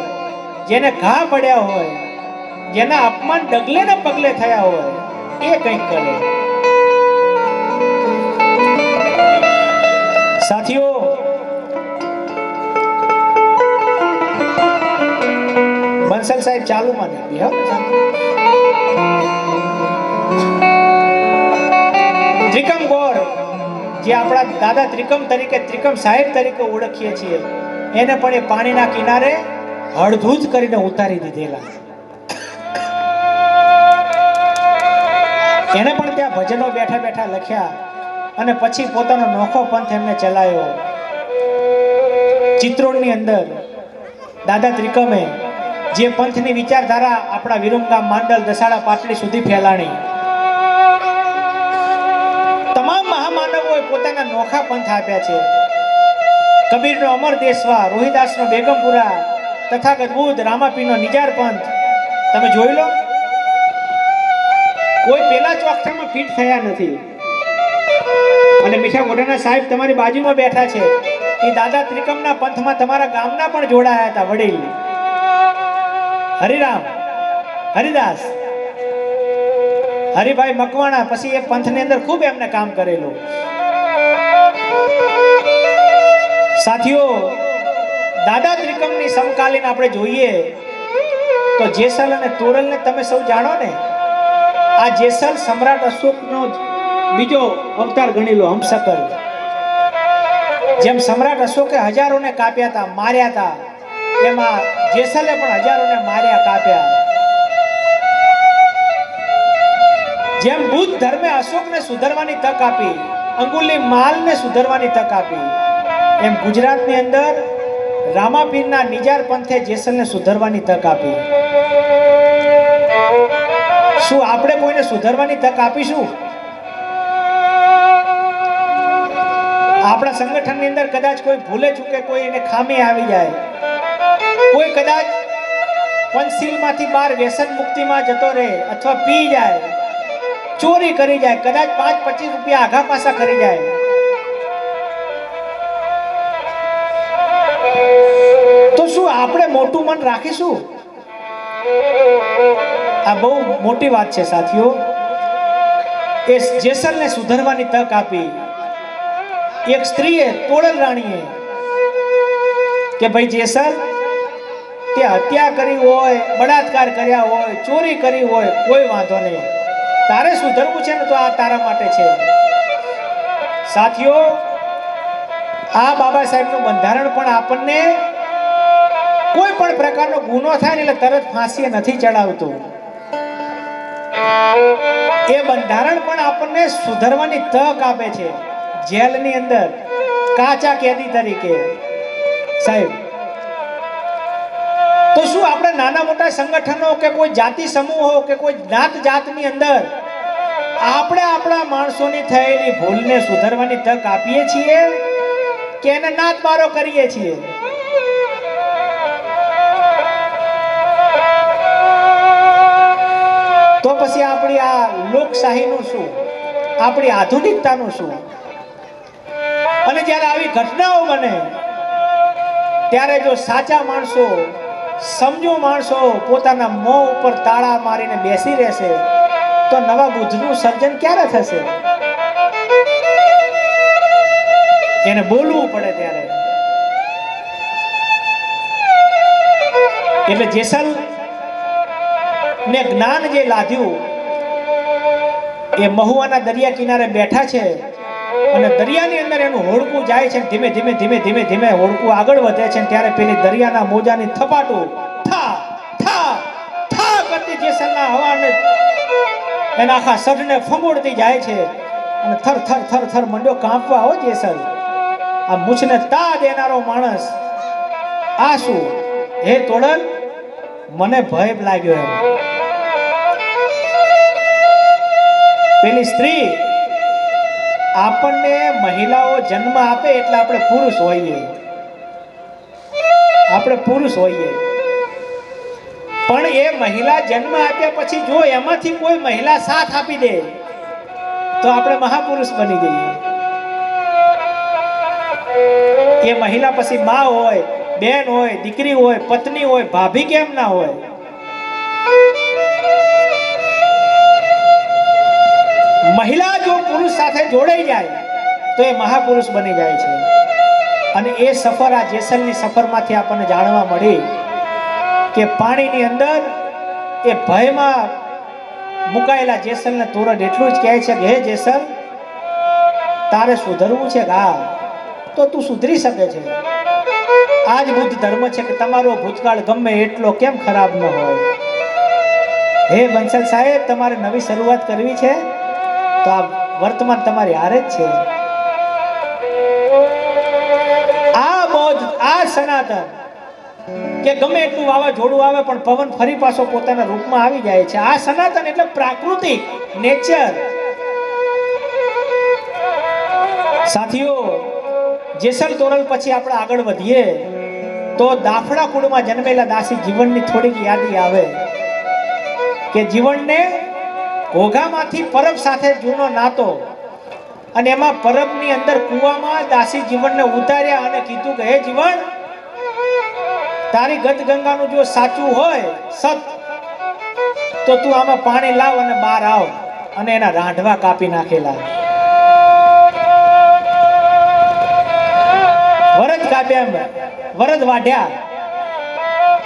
જેને ઘા પડ્યા હોય, જેના અપમાન ડગલે ને પગલે થયા હોય, એ કંઈક કરે. સાથીઓ, બંસલ સાહેબ ચાલુ માં નથી. ત્રિકમ ગોર, જે આપણા દાદા ત્રિકમ તરીકે, ત્રિકમ સાહેબ તરીકે ઓળખીએ છીએ, એને પણ એ પાણીના કિનારે હળધૂત કરીને ઉતારી દીધેલા. એને પણ ત્યાં ભજનો બેઠા બેઠા લખ્યા, અને પછી પોતાનો નોખો પંથ એમને ચલાવ્યો. ચિત્રોડની અંદર દાદા ત્રિકમે જે પંથની વિચારધારા આપણા વિરમગામ, માંડલ, દસાડા, પાટડી સુધી ફેલાણી. તમામ મહામાનવોએ પોતાના નોખા પંથ આપ્યા છે. કબીરનો અમર દેશવા, રોહિદાસનો બેગમપુરા, તથાગત બુદ્ધ રામાપીરનો નિજાર પંથ તમે જોઈ લો. કોઈ પેલા ચોકઠામાં ફિટ થયા નથી. અને મીઠા મોઢાના સાહેબ તમારી બાજુમાં બેઠા છે, એ દાદા ત્રિકમના પંથમાં તમારા ગામના પણ જોડાયા હતા વડીલ હરિરામ, હરિદાસ, હરિભાઈ મકવાણા. પછી એ પંથની અંદર ખૂબ એમને કામ કરેલું. સાથીઓ, દાદા ત્રિકમની સમકાલીન આપણે જોઈએ તો જેસલ અને તોરલને તમે સૌ જાણો ને. આ જેસલ સમ્રાટ અશોકનો બીજો અવતાર ગણી લો, હમશકર. જેમ સમ્રાટ અશોકે હજારોને કાપ્યા હતા, માર્યા હતા, એમાં જેસલે પણ હજારોને માર્યા, કાપ્યા. જેમ બુદ્ધ ધર્મે અશોકને સુધરવાની તક આપી, અંગુલિમાલને સુધરવાની તક આપી, એમ ગુજરાતની અંદર રામાપીરના નિજાર પંથે જેસલને સુધરવાની તક આપી. શું આપણે કોઈને સુધરવાની તક આપીશું? આપણા સંગઠનની અંદર કદાચ કોઈ ભૂલે ચૂકે કોઈ એને ખામી આવી જાય, કોઈ કદાચ પંચશીલમાંથી બહાર વ્યસન મુક્તિમાં જતો રહે અથવા પી જાય, ચોરી કરી જાય, કદાચ 5-25 રૂપિયા આઘા પાછા કરી જાય, તો શું આપણે મોટું મન રાખીશું? આ બહુ મોટી વાત છે સાથીઓ. એ જેસલને સુધરવાની તક આપી એક સ્ત્રીએ, તોડલ રાણીએ, કે ભાઈ જેસલ, તે હત્યા કરી હોય, બળાત્કાર કર્યા હોય, ચોરી કરી હોય, કોઈ વાંધો નહીં, તારે સુધરવું છે ને તો આ તારા માટે છે. સાથીઓ, આ બાબા સાહેબનું બંધારણ પણ આપણને કોઈ પણ પ્રકારનો ગુનો થાય ને એટલે તરત ફાંસીએ નથી ચડાવતું. એ બંધારણ પણ આપણને સુધરવાની તક આપે છે. જેલની અંદર કાચા કેદી તરીકે સાહેબ, તો શું આપણે નાના મોટા સંગઠનો કે કોઈ જાતિ સમૂહો કે કોઈ જ્ઞાત જાતની અંદર આપણે આપણા માણસોની થયેલી ભૂલને સુધરવાની તક આપીએ છીએ કે એને નાતબારો કરીએ છીએ? તો પછી આપણી આ લોકશાહીનું શું, આપણી આધુનિકતાનું શું? અને જ્યારે આવી ઘટનાઓ બને ત્યારે જો સાચા માણસો, સમજુ માણસો પોતાના મોં ઉપર તાળા મારીને બેસી રહેશે તો નવા બુદ્ધનું સર્જન ક્યારે થશે? એને બોલવું પડે ત્યારે. એટલે જેસલ ને જ્ઞાન જે લાદ્યું એ મહુવાના દરિયા કિનારે બેઠા છે અને દરિયાની અંદર એનું હોડકું જાય છે, ધીમે ધીમે ધીમે ધીમે ધીમે હોડકું આગળ વધે છે. ત્યારે પેલી દરિયાના મોજાની થપાટું થા થા થા કરતી જેસલના હવાને એના આખા સઢને ફંગોળતી જાય છે અને થર થર થર થર મંડ્યો કાંપવા. હો જેસલ, આ મૂછને તા દેનારો માણસ, આ શું? હે તોડલ, મને ભય લાગ્યો. એમ પેલી સ્ત્રી, આપણને મહિલાઓ જન્મ આપે એટલે આપણે પુરુષ હોઈએ, આપણે પુરુષ હોઈએ, પણ એ મહિલા જન્મ આપ્યા પછી જો એમાંથી કોઈ મહિલા સાથ આપી દે તો આપણે મહાપુરુષ બની જઈએ. એ મહિલા પછી મા હોય, બેન હોય, દીકરી હોય, પત્ની હોય, ભાભી કેમ ના હોય? મહિલા જો પુરુષ સાથે જોડાઈ જાય તો એ મહાપુરુષ બની જાય છે. અને એ સફર, આ જેસલની સફરમાંથી આપણને જાણવા મળી કે પાણીની અંદર એ ભયમાં મુકાયેલા જેસલને તોરડ એટલું જ કહે છે કે હે જેસલ, તારે સુધરવું છે? હા, તો તું સુધરી શકે છે. આ જ બુદ્ધ ધર્મ છે કે તમારો ભૂતકાળ ગમે એટલો કેમ ખરાબ ન હોય. હે બંસલ સાહેબ, તમારે નવી શરૂઆત કરવી છે તો આ વર્તમાન તમારી હારે જ છે. આ બૌદ્ધ, આ સનાતન કે ગમે એટલું વાવાઝોડું આવે પણ પવન ફરી પાછો પોતાના રૂપમાં આવી જાય છે. આ સનાતન એટલે પ્રાકૃતિક, નેચર. સાથીઓ, જેસલ તોરલ પછી આપણે આગળ વધીએ તો દાફડા કુળમાં જન્મેલા દાસી જીવનની થોડીક યાદી આવે કે જીવનને ઘોઘામાંથી પરબ સાથે જૂનો નાતો, અને એમાં પરબની અંદર કૂવામાં દાસી જીવનને ઉતાર્યા અને કીધું કે હે જીવન, તારી ગત ગંગાનું જો સાચું હોય સત, તો તું આમાં પાણી લાવ અને બહાર આવ. અને એના રાંઢવા કાપી નાખેલા, વરદ કાપ્યા, વરદ વાઢ્યા.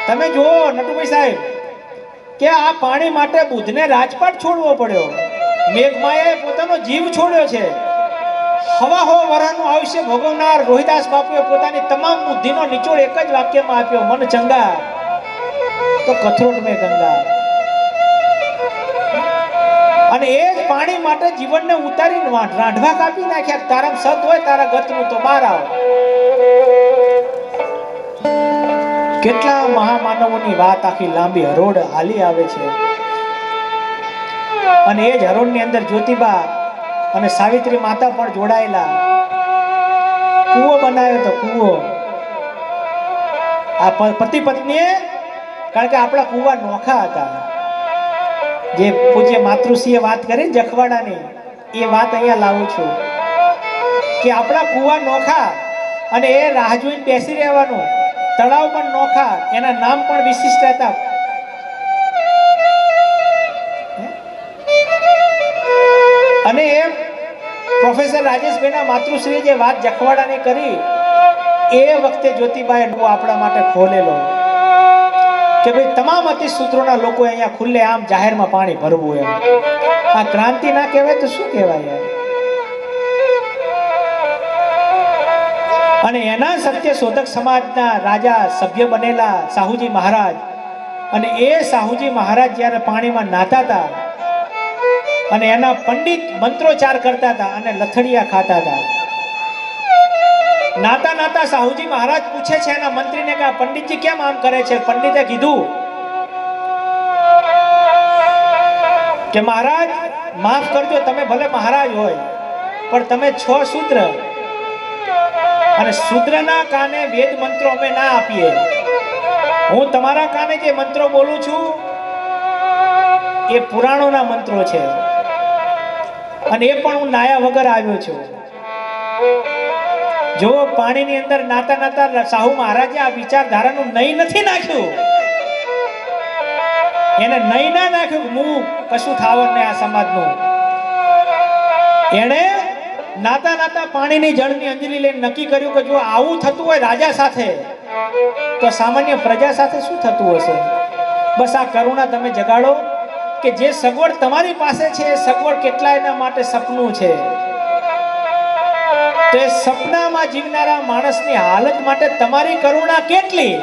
તમે જુઓ નટુભાઈ સાહેબ કે આ પાણી માટે બુદ્ધને રાજપાટ છોડવો પડ્યો, મેઘમાયાએ પોતાનો જીવ છોડ્યો છે. હવા હો વરાનું આયુષ્ય ભોગવનાર રોહિદાસ બાપુએ પોતાની તમામ બુદ્ધિનો નિચોડ એક જ વાક્યમાં આપ્યો, મન ચંગા તો કથરોટ મેં ગંગા. અને એ જ પાણી માટે જીવનને ઉતારીને રાંઢવા કાપી નાખ્યા. તારા સત હોય તારા ગતનું તો બહાર આવ. કેટલા મહામાનવોની વાત આખી લાંબી હરોળ હાલી આવે છે. અને એ જ હરોળની અંદર જ્યોતિબા અને સાવિત્રી માતા પણ જોડાયેલા. કૂવો બનાવ્યો તો કૂવો આ પતિ પત્નીએ, કારણ કે આપણા કૂવા નોખા હતા. જે પૂજ્ય માતૃશ્રીએ વાત કરી જખવાડાની, એ વાત અહીંયા લાવું છું કે આપણા કૂવા નોખા અને એ રાહ જોઈને બેસી રહેવાનું. તળાવ પણ નોખા, એના નામ પણ વિશિષ્ટ હતા. અને એ પ્રોફેસર રાજેશભાઈના માતૃશ્રીએ જે વાત જખવાડાની કરી, એ વખતે જ્યોતિબાએ આપણા માટે ખોલેલો કે ભાઈ તમામ અતિ સૂત્રોના લોકો અહીંયા ખુલ્લે આમ જાહેરમાં પાણી ભરવું. એમ આ ક્રાંતિ ના કહેવાય તો શું કહેવાય? અને એના સત્ય શોધક સમાજના રાજા સભ્ય બનેલા સાહુજી મહારાજ, અને એ સાહુજી મહારાજ જ્યારે પાણીમાં નાતા હતા અને એના પંડિત મંત્રોચ્ચાર કરતા હતા અને લથડિયા ખાતા હતા. નાતા નાતા સાહુજી મહારાજ પૂછે છે એના મંત્રીને કે પંડિતજી કેમ આમ કરે છે? પંડિતે કીધું કે મહારાજ માફ કરજો, તમે ભલે મહારાજ હોય પણ તમે 6 શૂદ્ર, અને શૂદ્રના કાને વેદ મંત્રો અમે ના આપીએ. હું તમારા કાને જે મંત્રો બોલું છું એ પુરાણોના મંત્રો છે, અને એ પણ હું નાયા વગર આવ્યો છું. જો પાણીની અંદર નાતા નાતા સાહુ મહારાજે આ વિચારધારાનું નહીં નથી નાખ્યું, એને નહીં ના નાખ્યું હું કશું થાવર ને આ સમાજનું. એને નાતા નાતા પાણીની જળની અંજલિ લઈને નક્કી કર્યું કે જો આવું થતું હોય રાજા સાથે તો સામાન્ય પ્રજા સાથે શું થતું હશે. બસ આ કરુણા તમે જગાડો કે જે સગવડ તમારી પાસે છે એ સગવડ કેટલાયના માટે સપનું છે. તો એ સપનામાં જીવનારા માણસની હાલત માટે તમારી કરુણા કેટલી?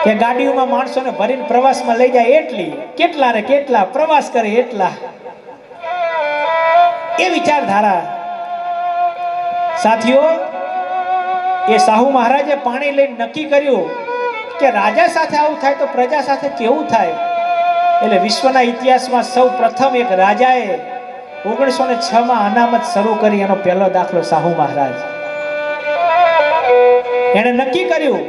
કે ગાડીઓમાં માણસોને ભરીને પ્રવાસમાં લઈ જાય એટલી, કેટલા રે કેટલા પ્રવાસ કરે એટલા. એ વિચારધારા સાથીઓ, એ સાહુ મહારાજે પાણી લઈને નક્કી કર્યું કે રાજા સાથે આવું થાય તો પ્રજા સાથે કેવું થાય. એટલે વિશ્વના ઇતિહાસમાં સૌ પ્રથમ એક રાજાએ 1906 માં અનામત શરૂ કરી. એનો પહેલો દાખલો સાહુ મહારાજ. એને નક્કી કર્યું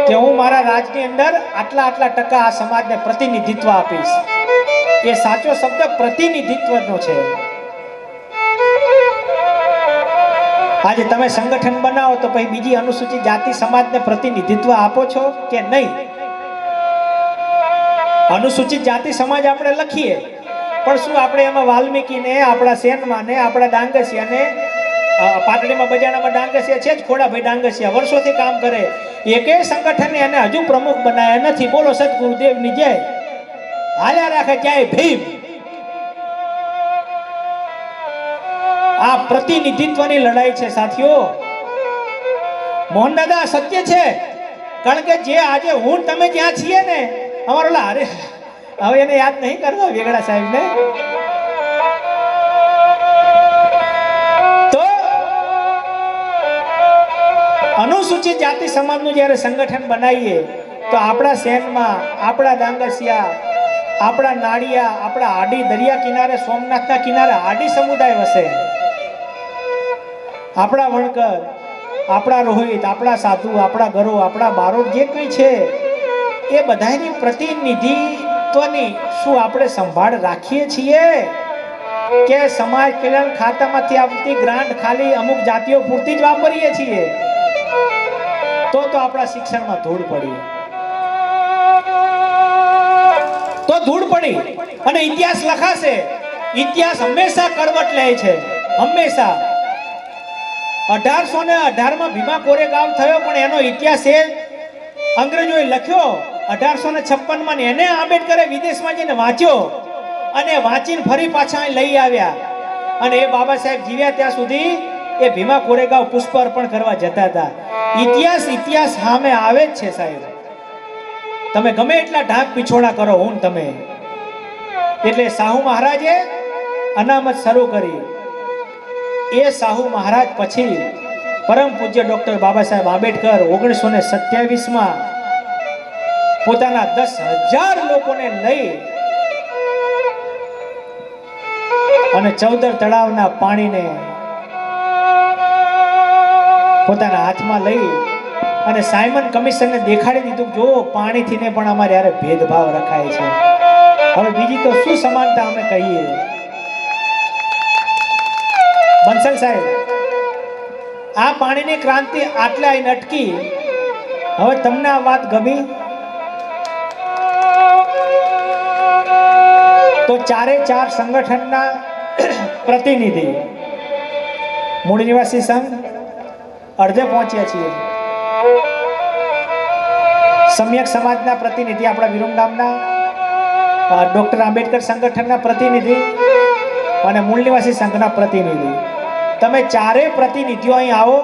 કે હું મારા રાજની અંદર આટલા ટકા આ સમાજને પ્રતિનિધિત્વ આપીશ. એ સાચો શબ્દ પ્રતિનિધિત્વનો છે. આજે તમે સંગઠન બનાવો તો પછી બીજી અનુસૂચિત જાતિ સમાજને પ્રતિનિધિત્વ આપો છો કે નહીં? અનુસૂચિત જાતિ સમાજ આપણે લખીએ, પણ શું આપણે એમાં વાલ્મીકીને, આપણા સેનમાં ને, આપણા ડાંગસિયાને, પાટડીમાં બજાણામાં ડાંગસિયા છે જ, ખોડાભાઈ ડાંગસિયા વર્ષોથી કામ કરે, એકેય સંગઠને એને હજુ પ્રમુખ બનાયા નથી. બોલો સદગુરુદેવની જય. હાલ્યા રાખે ક્યાંય ભીમ. આ પ્રતિનિધિત્વની લડાઈ છે સાથીઓ. મોહન દાદા સત્ય છે, કારણ કે જે આજે હું તમે જ્યાં છીએ ને, અમારો અરે હવે એને યાદ નહીં કરવા વેગડા સાહેબને, તો અનુસૂચિત જાતિ સમાજનું જ્યારે સંગઠન બનાવીએ તો આપણા શહેરમાં, આપણા ડાંગસિયા, આપણા નાળિયા, આપણા હાડી દરિયા કિનારે, સોમનાથના કિનારે હાડી સમુદાય વસે. આપણા વણકર, આપણા રોહિત, આપણા સાધુ, આપણા ગરો, આપણા બારોટ જે કંઈ છે એ બધાની પ્રતિનિધિત્વની શું આપણે સંભાળ રાખીએ છીએ કે સમાજ કલ્યાણ ખાતામાંથી આવતી ગ્રાન્ટ ખાલી અમુક જાતિઓ પૂરતી જ વાપરીએ છીએ? તો આપણા શિક્ષણમાં ધૂળ પડી, તો ધૂળ પડી. અને ઇતિહાસ લખાશે. ઇતિહાસ હંમેશા કરવટ લે છે, હંમેશા. 1818 માં ભીમા કોરેગાંવ થયો, પણ એનો ઇતિહાસ એ અંગ્રેજોએ લખ્યો 1856 માં. એને આંબેડકરે વિદેશમાં જઈને વાંચ્યો અને વાંચીને ફરી પાછા અહીં લઈ આવ્યા. અને એ બાબા સાહેબ જીવ્યા ત્યાં સુધી એ ભીમા કોરેગાંવ પુષ્પ અર્પણ કરવા જતા હતા. ઇતિહાસ સામે આવે જ છે સાહેબ. તમે ગમે એટલા ઢાંક પીછોડા કરો હું તમે. એટલે સાહુ મહારાજે અનામત શરૂ કરી. એ સાહુ મહારાજ પછી પરમ પૂજ્ય ડોક્ટર બાબા સાહેબ આંબેડકર 1927માં પોતાના 10,000 લોકોને લઈ અને ચૌદર તળાવના પાણીને પોતાના હાથમાં લઈ અને સાયમન કમિશનને દેખાડી દીધું, જો પાણીથી ને પણ અમારે યારે ભેદભાવ રખાય છે. હવે બીજી તો શું સમાનતા અમે કહીએ. બંસલ સાહેબ, આ પાણીની ક્રાંતિ આટલે આઈને અટકી. હવે તમને આ વાત ગમી તો 4 સંગઠનના પ્રતિનિધિ, મૂળ નિવાસી સંઘ અડધે પહોંચ્યા છીએ, સમ્યક સમાજના પ્રતિનિધિ, આપણા વિરમગામના ડોક્ટર આંબેડકર સંગઠનના પ્રતિનિધિ અને મૂળ નિવાસી સંઘના પ્રતિનિધિ, તમે 4 પ્રતિનિધિઓ અહીં આવો.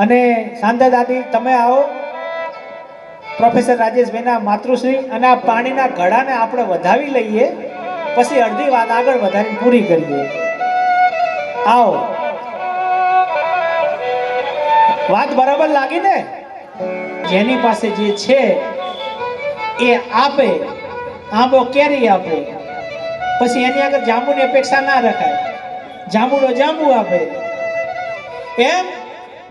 અને શાંતા દાદી તમે આવો, પ્રોફેસર રાજેશભાઈના માતૃશ્રી, અને આ પાણીના ઘડાને આપણે વધાવી લઈએ, પછી અડધી વાત આગળ વધારીને પૂરી કરીએ. આવો. વાત બરાબર લાગી ને? જેની પાસે જે છે એ આપે, આંબો કેરી આપે, પછી એની આગળ જાંબુની અપેક્ષા ના રખાય. જાંબુનો જાંબુ આપે. એમ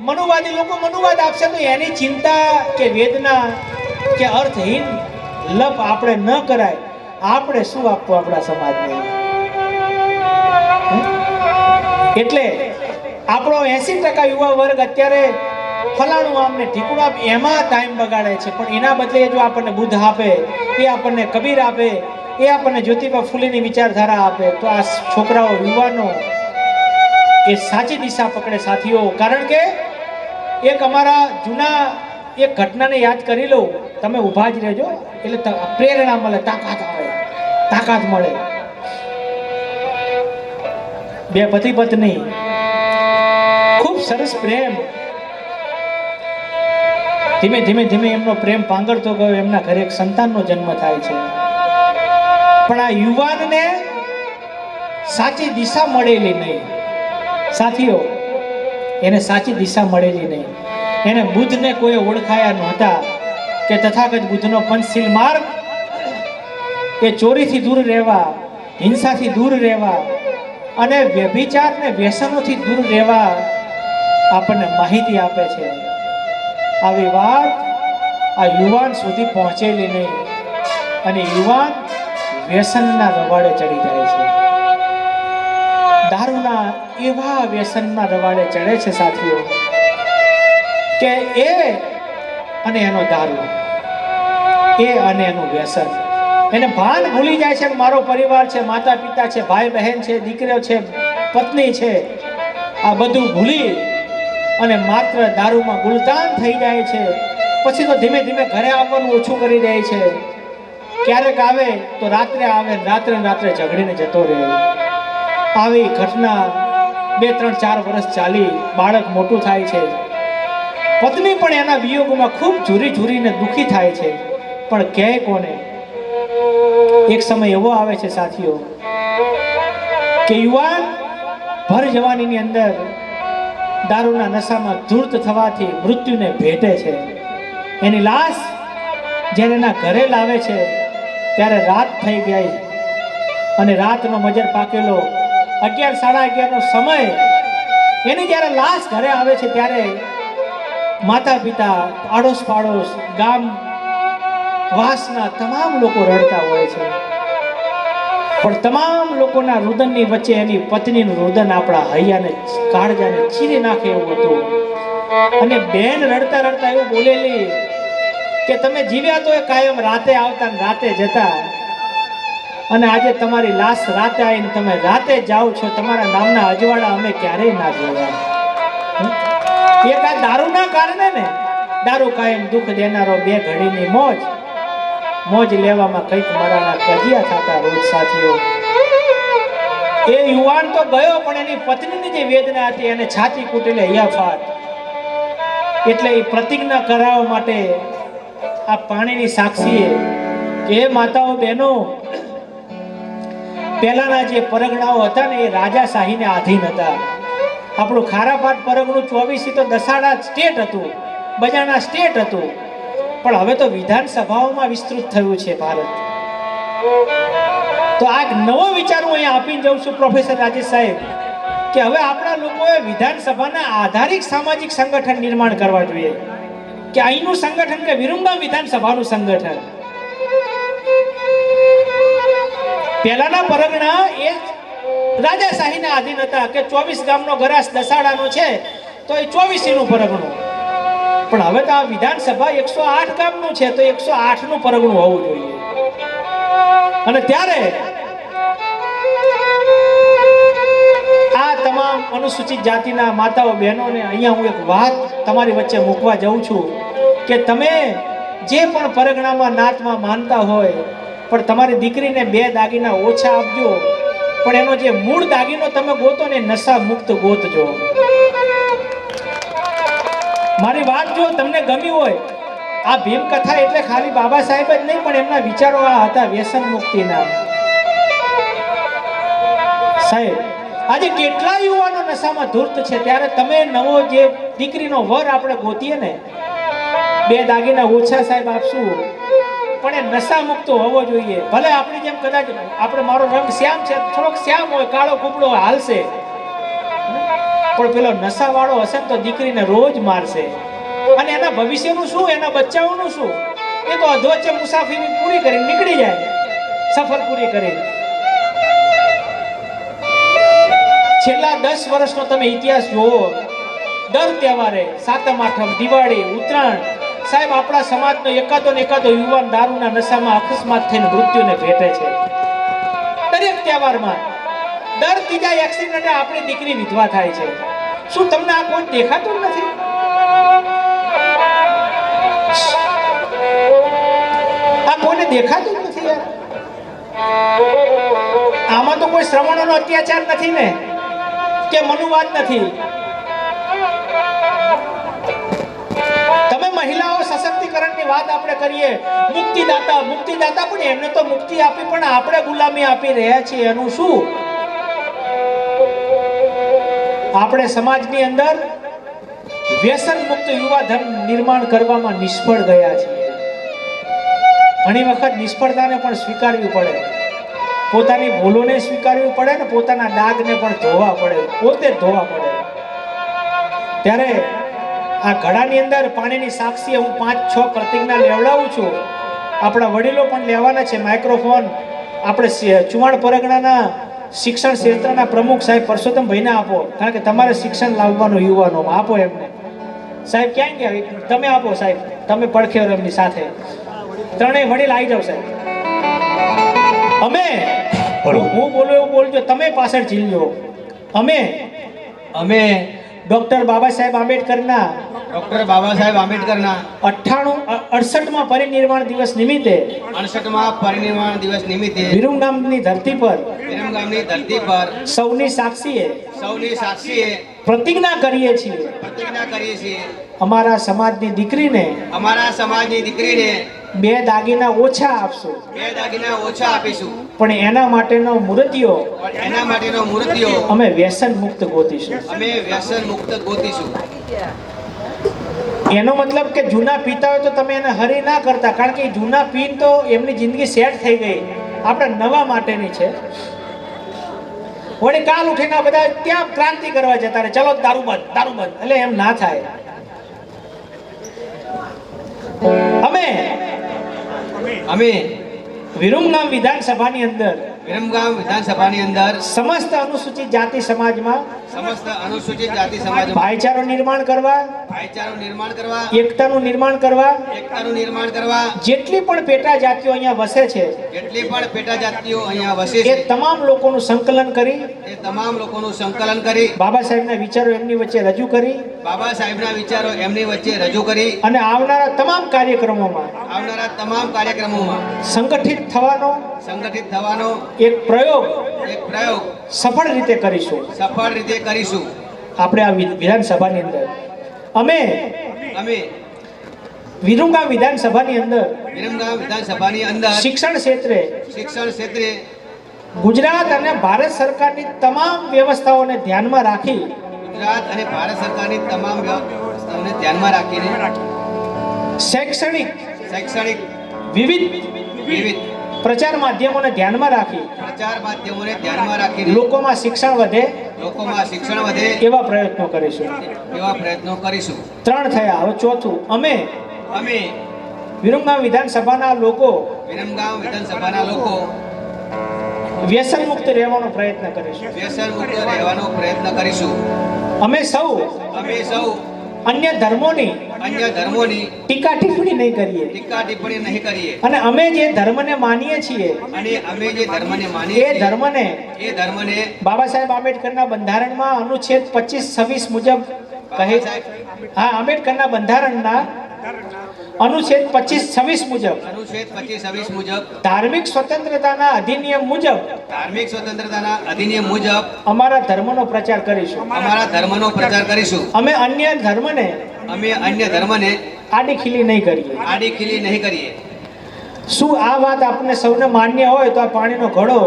મનુવાદી લોકો મનુવાદ આપશે તો એની ચિંતા કે વેદના કે અર્થહીન લપ આપણે ન કરાય. આપણે શું આપવું આપણા સમાજને? એટલે આપણો 80% યુવા વર્ગ અત્યારે ફલાણું આમને ઠીકું આપ એમાં ટાઈમ બગાડે છે. પણ એના બદલે જો આપણને બુદ્ધ આપે, એ આપણને કબીર આપે, એ આપણને જ્યોતિબા ફૂલેની વિચારધારા આપે, તો આ છોકરાઓ યુવાનો એ સાચી દિશા પકડે સાથીઓ. કારણ કે એક અમારા જૂના એક ઘટનાને યાદ કરી લઉં, તમે ઊભા જ રહેજો એટલે પ્રેરણા મળે, તાકાત મળે. 2 પતિ પત્ની, ખૂબ સરસ પ્રેમ. ધીમે ધીમે એમનો પ્રેમ પાંગરતો ગયો. એમના ઘરે એક સંતાનનો જન્મ થાય છે. પણ આ યુવાનને સાચી દિશા મળેલી નહીં સાથીઓ. એને સાચી દિશા મળેલી નહીં. એને બુદ્ધને કોઈ ઓળખાયા નહોતા કે તથાગત બુદ્ધનો પંચશીલ માર્ગ એ ચોરીથી દૂર રહેવા, હિંસાથી દૂર રહેવા અને વ્યભિચાર ને વ્યસનોથી દૂર રહેવા આપણને માહિતી આપે છે. આવી વાત આ યુવાન સુધી પહોંચેલી નહીં અને યુવાન વ્યસનના રવાડે ચડી જાય છે. દારૂના એવા વ્યસનના રવાડે ચડે છે સાથીઓ કે એ અને એનો દારૂ, એ અને એનું વ્યસન, એને ભાન ભૂલી જાય છે કે મારો પરિવાર છે, માતા પિતા છે, ભાઈ બહેન છે, દીકરીઓ છે, પત્ની છે, આ બધું ભૂલી અને માત્ર દારૂમાં ગુલતાન થઈ જાય છે. પછી તો ધીમે ધીમે ઘરે આવવાનું ઓછું કરી દે છે. ક્યારેક આવે તો રાત્રે આવે, રાત્રે ઝઘડીને જતો રહે. આવી ઘટના 2, 3, 4 વર્ષ ચાલી. બાળક મોટું થાય છે. પત્ની પણ એના વિયોગમાં ખૂબ ઝૂરીને દુઃખી થાય છે. પણ કહે કોને? એક સમય એવો આવે છે સાથીઓ કે યુવાન ભર જવાનીની અંદર દારૂના નશામાં ધૂર્ત થવાથી મૃત્યુને ભેટે છે. એની લાશ જ્યારે એના ઘરે લાવે છે ત્યારે રાત થઈ ગઈ અને રાતનો મજર પાકેલો 11, 11:30નો સમય. એની જ્યારે લાશ ઘરે આવે છે ત્યારે માતા પિતા, પાડોશ, ગામ વાસના તમામ લોકો રડતા હોય છે. પણ તમામ લોકોના રુદનની વચ્ચે એની પત્નીનું રુદન આપણા હૈયાને, કાળજાને ચીરી નાખે એવું હતું. અને બેન રડતા એવું બોલેલી કે તમે જીવ્યા તો એ કાયમ રાતે આવતા ને રાતે જતા, અને આજે તમારી લાશ રાતે આવીને તમે રાતે જાઓ છો. તમારા નામના અજવાળા અમે ક્યારેય ના જોયા. એક આ દારૂના કારણે ને, દારૂ કાયમ દુઃખ દેનારો, 2 ઘડીની મોજ લેવામાં કંઈક મારાના કજિયા થતા રોજ સાથીઓ. એ યુવાન તો ગયો, પણ એની પત્નીની જે વેદના હતી એને છાતી કૂટીને હૈયાફાટ. એટલે એ પ્રતિજ્ઞા કરાવવા માટે આ પાણીની સાક્ષીએ કે હે માતાઓ બહેનો, પહેલાના જે પરગણાઓ હતા ને એ રાજાશાહીને આધીન હતા. આપણું ખારાપાટ પરગણું 24 તો દસાડા સ્ટેટ હતું, બજાના સ્ટેટ હતું, પણ હવે તો વિધાનસભાઓમાં વિસ્તૃત થયું છે ભારત. તો આ નવો વિચાર હું અહીંયા આપીને જાઉં છું પ્રોફેસર રાજેશ સાહેબ, કે હવે આપણા લોકોએ વિધાનસભાના આધારિત સામાજિક સંગઠન નિર્માણ કરવા જોઈએ. કે અહીંનું સંગઠન કે વિરમગામ વિધાનસભાનું સંગઠન. પહેલાના પરગણા એ રાજાશાહીના આધીન હતા કે 24 ગામનો ગરાસ દસાડાનો છે તો એ 24 નું પરગણું. પણ હવે તો આ વિધાનસભા 108 ગામનું છે તો 108 નું પરગણું હોવું જોઈએ. અને ત્યારે આ તમામ અનુસૂચિત જાતિના માતાઓ બહેનોને અહીંયા હું એક વાત તમારી વચ્ચે મૂકવા જાઉં છું કે તમે જે પણ પરગણામાં નાતમાં માનતા હોય, પણ તમારી દીકરીને 2 દાગીના ઓછા આપજો, પણ એનો જે મૂળ દાગીનો તમે ગોતો ને નશા મુક્ત ગોતજો. મારી વાત જો તમને ગમી હોય, આ ભીમ કથા એટલે ખાલી બાબા સાહેબ જ નહીં, પણ એમના વિચારો આ હતા વ્યસન મુક્તિના. સાહેબ આજે કેટલા યુવાનો નશામાં ધૂર્ત છે, ત્યારે તમે નવો જે દીકરીનો વર આપણે ગોતીએ ને 2 દાગીના ઓછા સાહેબ આપશું, પણ એ નશા મુક્ત હોવો જોઈએ. ભલે આપણી જેમ કદાચ આપણે મારો રંગ શ્યામ છે, થોડોક શ્યામ હોય, કાળો કુબડો હાલશે, પણ પેલો નશાવાળો હશે ને તો દીકરીને રોજ મારશે. અને એના ભવિષ્યનું શું, એના બચ્ચાઓનું શું? એ તો અધવચ્ચે મુસાફરી પૂરી કરીને નીકળી જાય, સફર પૂરી કરી. છેલ્લા 10 વર્ષનો તમે ઇતિહાસ જુઓ, દર તહેવારે સાતમ આઠમ, દિવાળી, ઉત્તરાયણ, સાહેબ આપણા સમાજનો એકાદો ને એકાદો યુવાન દારૂના નશામાં અકસ્માત થઈને મૃત્યુને ભેટે છે. દરેક તહેવારમાં દર ત્રીજા એક્સિડન્ટે આપણી દીકરી વિધવા થાય છે. શું તમને આ કોઈ દેખાતું નથી? આ કોઈને દેખાતું જ નથી યાર. આમાં તો કોઈ શ્રવણોનો અત્યાચાર નથી ને, કે મનુવાદ નથી. તમે મહિલાઓ સશક્તિકરણની વાત આપણે કરીએ, મુક્તિદાતા મુક્તિદાતા, પણ એમને તો મુક્તિ આપી, પણ આપણે ગુલામી આપી રહ્યા છીએ. એનું શું? આપણે સમાજની અંદર વ્યસન મુક્ત યુવા ધન નિર્માણ કરવામાં નિષ્ફળ ગયા છીએ. ઘણી વખત નિષ્ફળતાને પણ સ્વીકારવી પડે, પોતાની ભૂલોને સ્વીકારવી પડે ને પોતાના ડાઘને પણ ધોવા પડે, પોતે જ ધોવા પડે. ત્યારે આ ઘડાની અંદર પાણીની સાક્ષીએ હું 5-6 પ્રતિજ્ઞા લેવડાવું છું. આપણા વડીલો પણ લેવાના છે. માઇક્રોફોન આપણે ચુવાણ પરગણાના શિક્ષણ ક્ષેત્રના પ્રમુખ સાહેબ પરસોત્તમભાઈને આપો, કારણ કે તમારે શિક્ષણ લાવવાનું યુવાનોમાં. આપો એમને. સાહેબ ક્યાં ગયા? તમે આપો સાહેબ, તમે પડખે એમની સાથે. ત્રણેય વડીલ આવી જાવ સાહેબ. અમે હું બોલું એવું બોલજો, તમે પાછળ ઝીલજો. અમે ડોક્ટર બાબા સાહેબ આંબેડકરના 68માં પરિનિર્વાણ દિવસ નિમિત્તે વિરમગામની ધરતી પર સૌની સાક્ષીએ પ્રતિજ્ઞા કરીએ છીએ અમારા સમાજની દીકરીને 2 દાગીના ઓછા આપશું, પણ એના માટેનો મૂર્તિઓ અમે વ્યસન મુક્ત ગોતીશું. એનો મતલબ કે જૂના પીતા હોય તો તમે એને હરી ના કરતા, કારણ કે જૂના પીન તો એમની જિંદગી સેટ થઈ ગઈ. આપણે નવા માટેની છે. વળી કાલ ઉઠીને બધા ત્યાં ક્રાંતિ કરવા જતા રહે, ચલો દારૂ બંધ, એટલે એમ ના થાય. અમે વિરમગામ વિધાનસભાની અંદર સમસ્ત અનુસૂચિત જાતિ સમાજમાં ભાઈચારો નિર્માણ કરવા, એકતાનું નિર્માણ કરવા, જેટલી પણ પેટા જાતિઓ અહીંયા વસે છે એ તમામ લોકોનું સંકલન કરી બાબા સાહેબના વિચારો એમની વચ્ચે રજૂ કરી અને આવનારા તમામ કાર્યક્રમોમાં સંગઠિત થવાનો એક પ્રયોગ સફળ રીતે કરીશું આપણે આ વિધાનસભાની અંદર અમે વિરમગામ વિધાનસભાની અંદર શિક્ષણ ક્ષેત્રે ગુજરાત અને ભારત સરકારની તમામ વ્યવસ્થાઓને ધ્યાનમાં રાખીને શૈક્ષણિક વિવિધ પ્રચાર માધ્યમોને ધ્યાનમાં રાખી લોકોમાં શિક્ષણ વધે એવા પ્રયત્નો કરીશું 3 થયા. હવે ચોથું, અમે વિરમગામ વિધાનસભાના લોકો વ્યસન મુક્ત રહેવાનો પ્રયત્ન કરીશું. અમે સૌ અન્ય ધર્મોની ટીકા ટિપ્પણી નહીં કરીએ અને અમે જે ધર્મને માનીએ છીએ એ ધર્મને બાબા સાહેબ આંબેડકરના બંધારણમાં અનુચ્છેદ 25-26 મુજબ કહે છે. હા, આંબેડકરના બંધારણના અનુચ્છેદ 25-26 મુજબ ધાર્મિક સ્વતંત્રતાના અધિનિયમ મુજબ અમારા ધર્મનો પ્રચાર કરીશું. અમે અન્ય ધર્મને આડી ખીલી નહીં કરીએ. શું આ વાત આપને સૌને માન્ય હોય તો આ પાણીનો ઘડો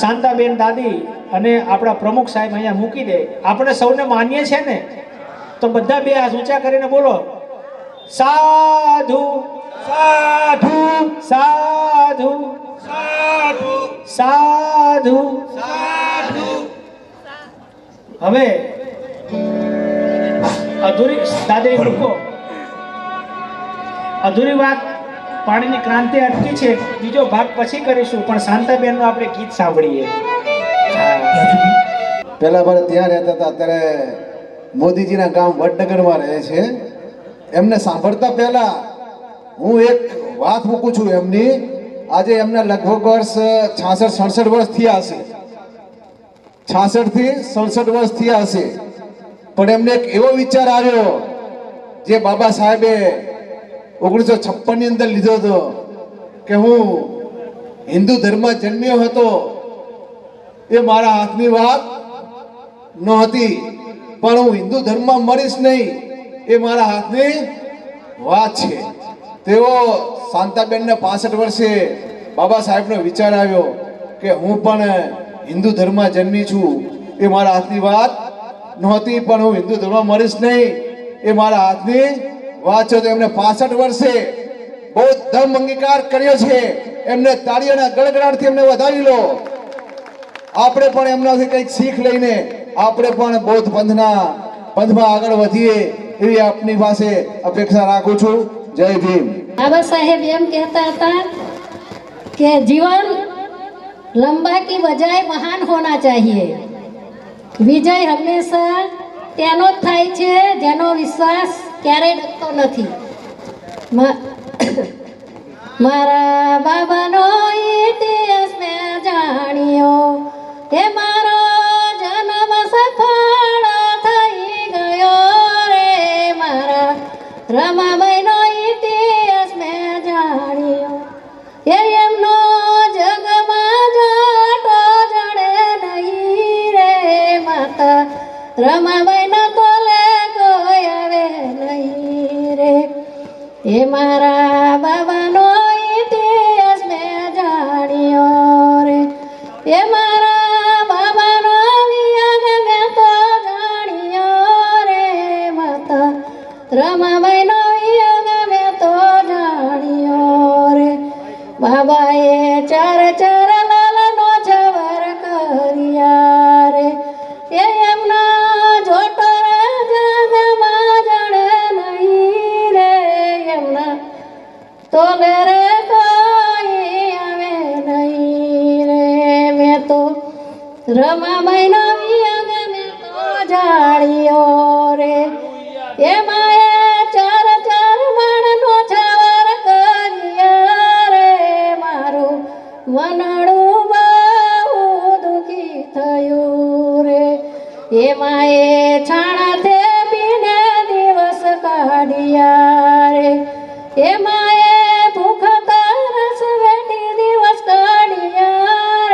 શાંતાબેન દાદી અને આપણા પ્રમુખ સાહેબ અહીંયા મૂકી દે. આપણે સૌને માન્ય છે ને? તો બધા બે હાથ ઊંચા કરીને બોલો, સાધુ સાધુ સાધુ સાધુ સાધુ. હવે અધૂરી દાદી મૂકો. અધૂરી વાત પાણીની ક્રાંતિ અટકી છે, બીજો ભાગ પછી કરીશું, પણ શાંતાબેનનું આપણે ગીત સાંભળીએ. પહેલા બાર ત્યાં રહેતા હતા, અત્યારે મોદીજીના ગામ વડનગરમાં રહે છે. એમને સાંભળતા પહેલા હું એક વાત મૂકું છું એમની. આજે એમને લગભગ વર્ષ 66-67 વર્ષ થયા હશે. 66 થી 67 વર્ષ થયા હશે. પણ એમને એક એવો વિચાર આવ્યો જે બાબા સાહેબે 1956 ની અંદર લીધો હતો કે હું હિન્દુ ધર્મ જન્મ્યો હતો. એ મારા હાથની વાત નહોતી, પણ હું હિન્દુ ધર્મમાં મરીશ નહીં એ મારા હાથની વાત છે. તેઓ શાંતાબેનને 65 વર્ષે બાબા સાહેબનો વિચાર આવ્યો કે હું પણ હિન્દુ ધર્મમાં જન્મી છું. એ મારા હાથની વાત નહોતી, પણ હું હિન્દુ ધર્મમાં મરીશ નહીં એ મારા હાથની વાત છે. તો એમને 65 વર્ષે બૌદ્ધ ધર્મ અંગીકાર કર્યો છે. એમને તાળીઓના ગડગડાટથી એમને વધાવી લો. આપણે પણ એમનાથી કંઈક શીખ લઈને આપણે પણ બૌદ્ધ પંથમાં આગળ વધીએ એવી આપની પાસે અપેક્ષા રાખું છું. જય ભીમ. बाबा साहेब एम कहता था कि जीवन लंबा की बजाय महान होना चाहिए. विजय हमेशा तेनो થાય છે જેનો વિશ્વાસ ક્યારેય ડગતો નથી. મારા બાબાનો ઇતિહાસ મેં જાણ્યો, એ મારો જન્મ સફળ થઈ ગયો રે. મારા રમાબાઈનો ઇતિહાસ મેં જાણ્યો, એ એમનો જગમાં જાટો જડે નહીં રે. માતા રમાબાઈના તોલે કોઈ આવે નહીં રે. એ મારા બાબાનો ઇતિહાસ મેં જાણ્યો રે. એ મારા બાબાનો વિયોગ મેં તો જાણ્યો રે. માતા રમાબાઈનો વિયોગ મેં તો જાણ્યો રે. બાબાએ ચાર લાલનો છવર કર્યા રે. એ એમના જોટો રે જગમાં જડે નહીં રે. એમના તોલે રે કોઈ આવે નહીં રે. મેં તો રમાબાઈનો વિયોગ મેં તો જાણ્યો રે. એમાં એ ચાર માણનો છવર કર્યા રે. મારું મનડું બહુ દુઃખી થયું રે. એમાં એ છાણાથે પીને દિવસ કાઢ્યા રે. એમાં એ ભૂખ તરસ વેઠી દિવસ કાઢ્યા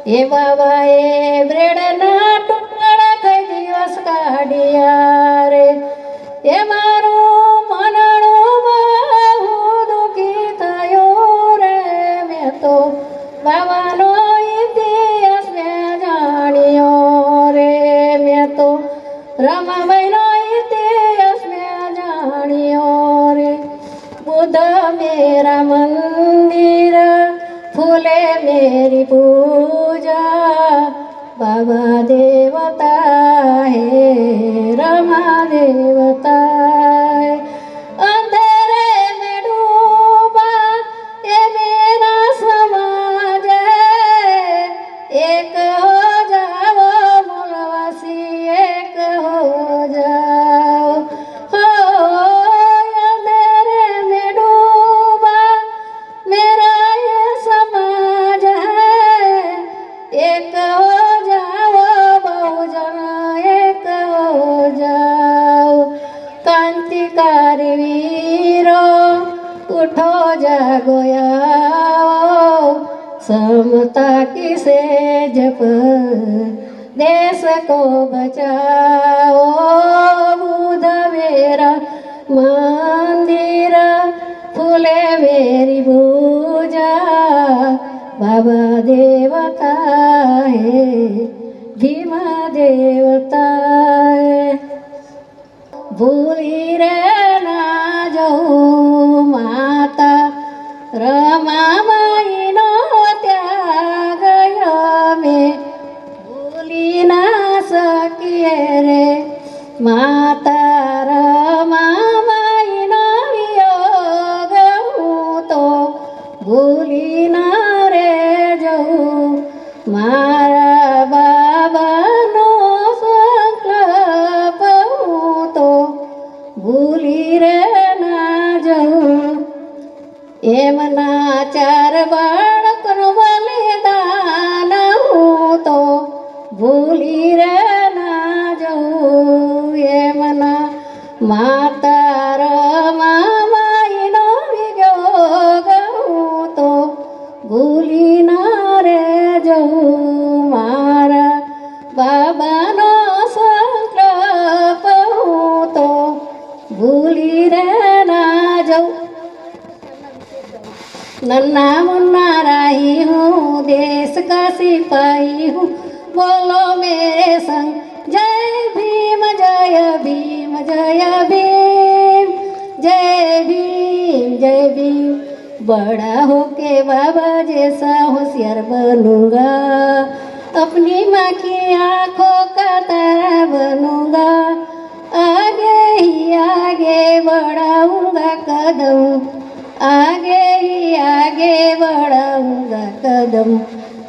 એ બાબાએ બ્રેડના ટુકડા કઈ દિવસ કાઢ્યા રે એ મારું મનડું બહુ દુઃખી થયું રે મેં તો બાબાનો ઇતિહાસ મેં જાણ્યો રે મેં તો રમાબાઈનો ઇતિહાસ મેં જાણ્યો રે बुद्ध मेरा मंदिर फूले मेरी पूजा बाबा देवता है रमा देवता है अंधेरे में डूबा ये मेरा समाज है एक हो जाओ मूलवासी एक हो जाओ हो अंधेरे में डूबा मेरा ये समाज है एक हो जाओ बहुजन एक हो जाओ क्रांतिकारी वीरो उठो जागो आओ समता की सेज पर देश को बचाओ बुध मेरा मंदिर फूले मेरी पूजा बाबा देवता है भीमा देवता है भूली रे ना जाऊं माता रमाबाईनो त्याग में भूली ना सकिए रे माता रमाबाईनो वियोग हूँ तो भूली ना रे जाऊं मारा बाबानो संकल्प हूँ तो भूली रे ना जाऊं એમના ચાર બાળકનું બલિદાન હું તો ભૂલી રે ના જઉં એમના માતા રમાબાઈનો વિયોગ હું તો ભૂલી ના રે જઉં મારા બાબાનો સંકલ્પ હું તો ભૂલી રે ના જઉં नन्ना मुन्ना राही हूँ देश का सिपाही हूँ बोलो मेरे संग जय भीम जय भीम जय भीम जय भीम जय भीम बड़ा होके बाबा जैसा होशियार बनूंगा अपनी माँ की आंखों का तारा बनूंगा आगे ही आगे बढ़ाऊंगा कदम आगे ही आगे बढ़ाऊंगा कदम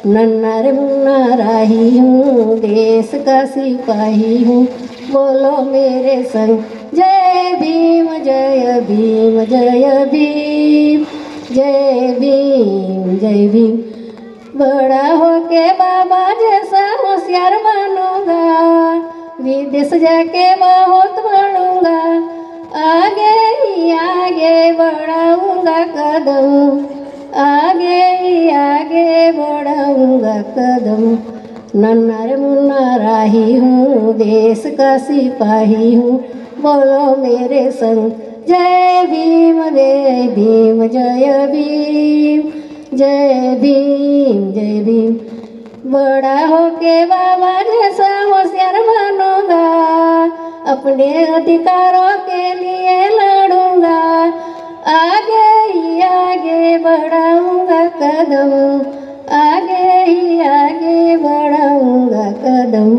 नन्ना रे मुन्ना राही हूँ देश का सिपाही हूँ बोलो मेरे संग जय भीम जय भीम जय भीम जय भीम जय भीम बड़ा होके बाबा जैसा होशियार बनूंगा विदेश जाके बहुत बढ़ूंगा आगे ही आगे बढ़ाऊंगा कदम आगे ही आगे बढ़ाऊंगा कदम नन्ना रे मुन्ना राही हूँ देश का सिपाही हूँ बोलो मेरे संग जय भीम जय भीम जय भीम जय भीम जय भीम बड़ा होके बाबा जैसा होशियार बनूंगा अपने अधिकारों के लिए लड़ूंगा आगे ही आगे बढ़ाऊंगा कदम आगे ही आगे बढ़ाऊंगा कदम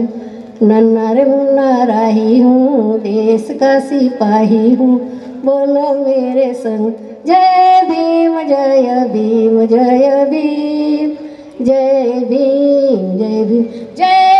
नन्ना रे मुन्ना राही हूँ देश का सिपाही हूँ बोलो मेरे संग जय भीम जय भीम जय भीम जय भीम जय भीम जय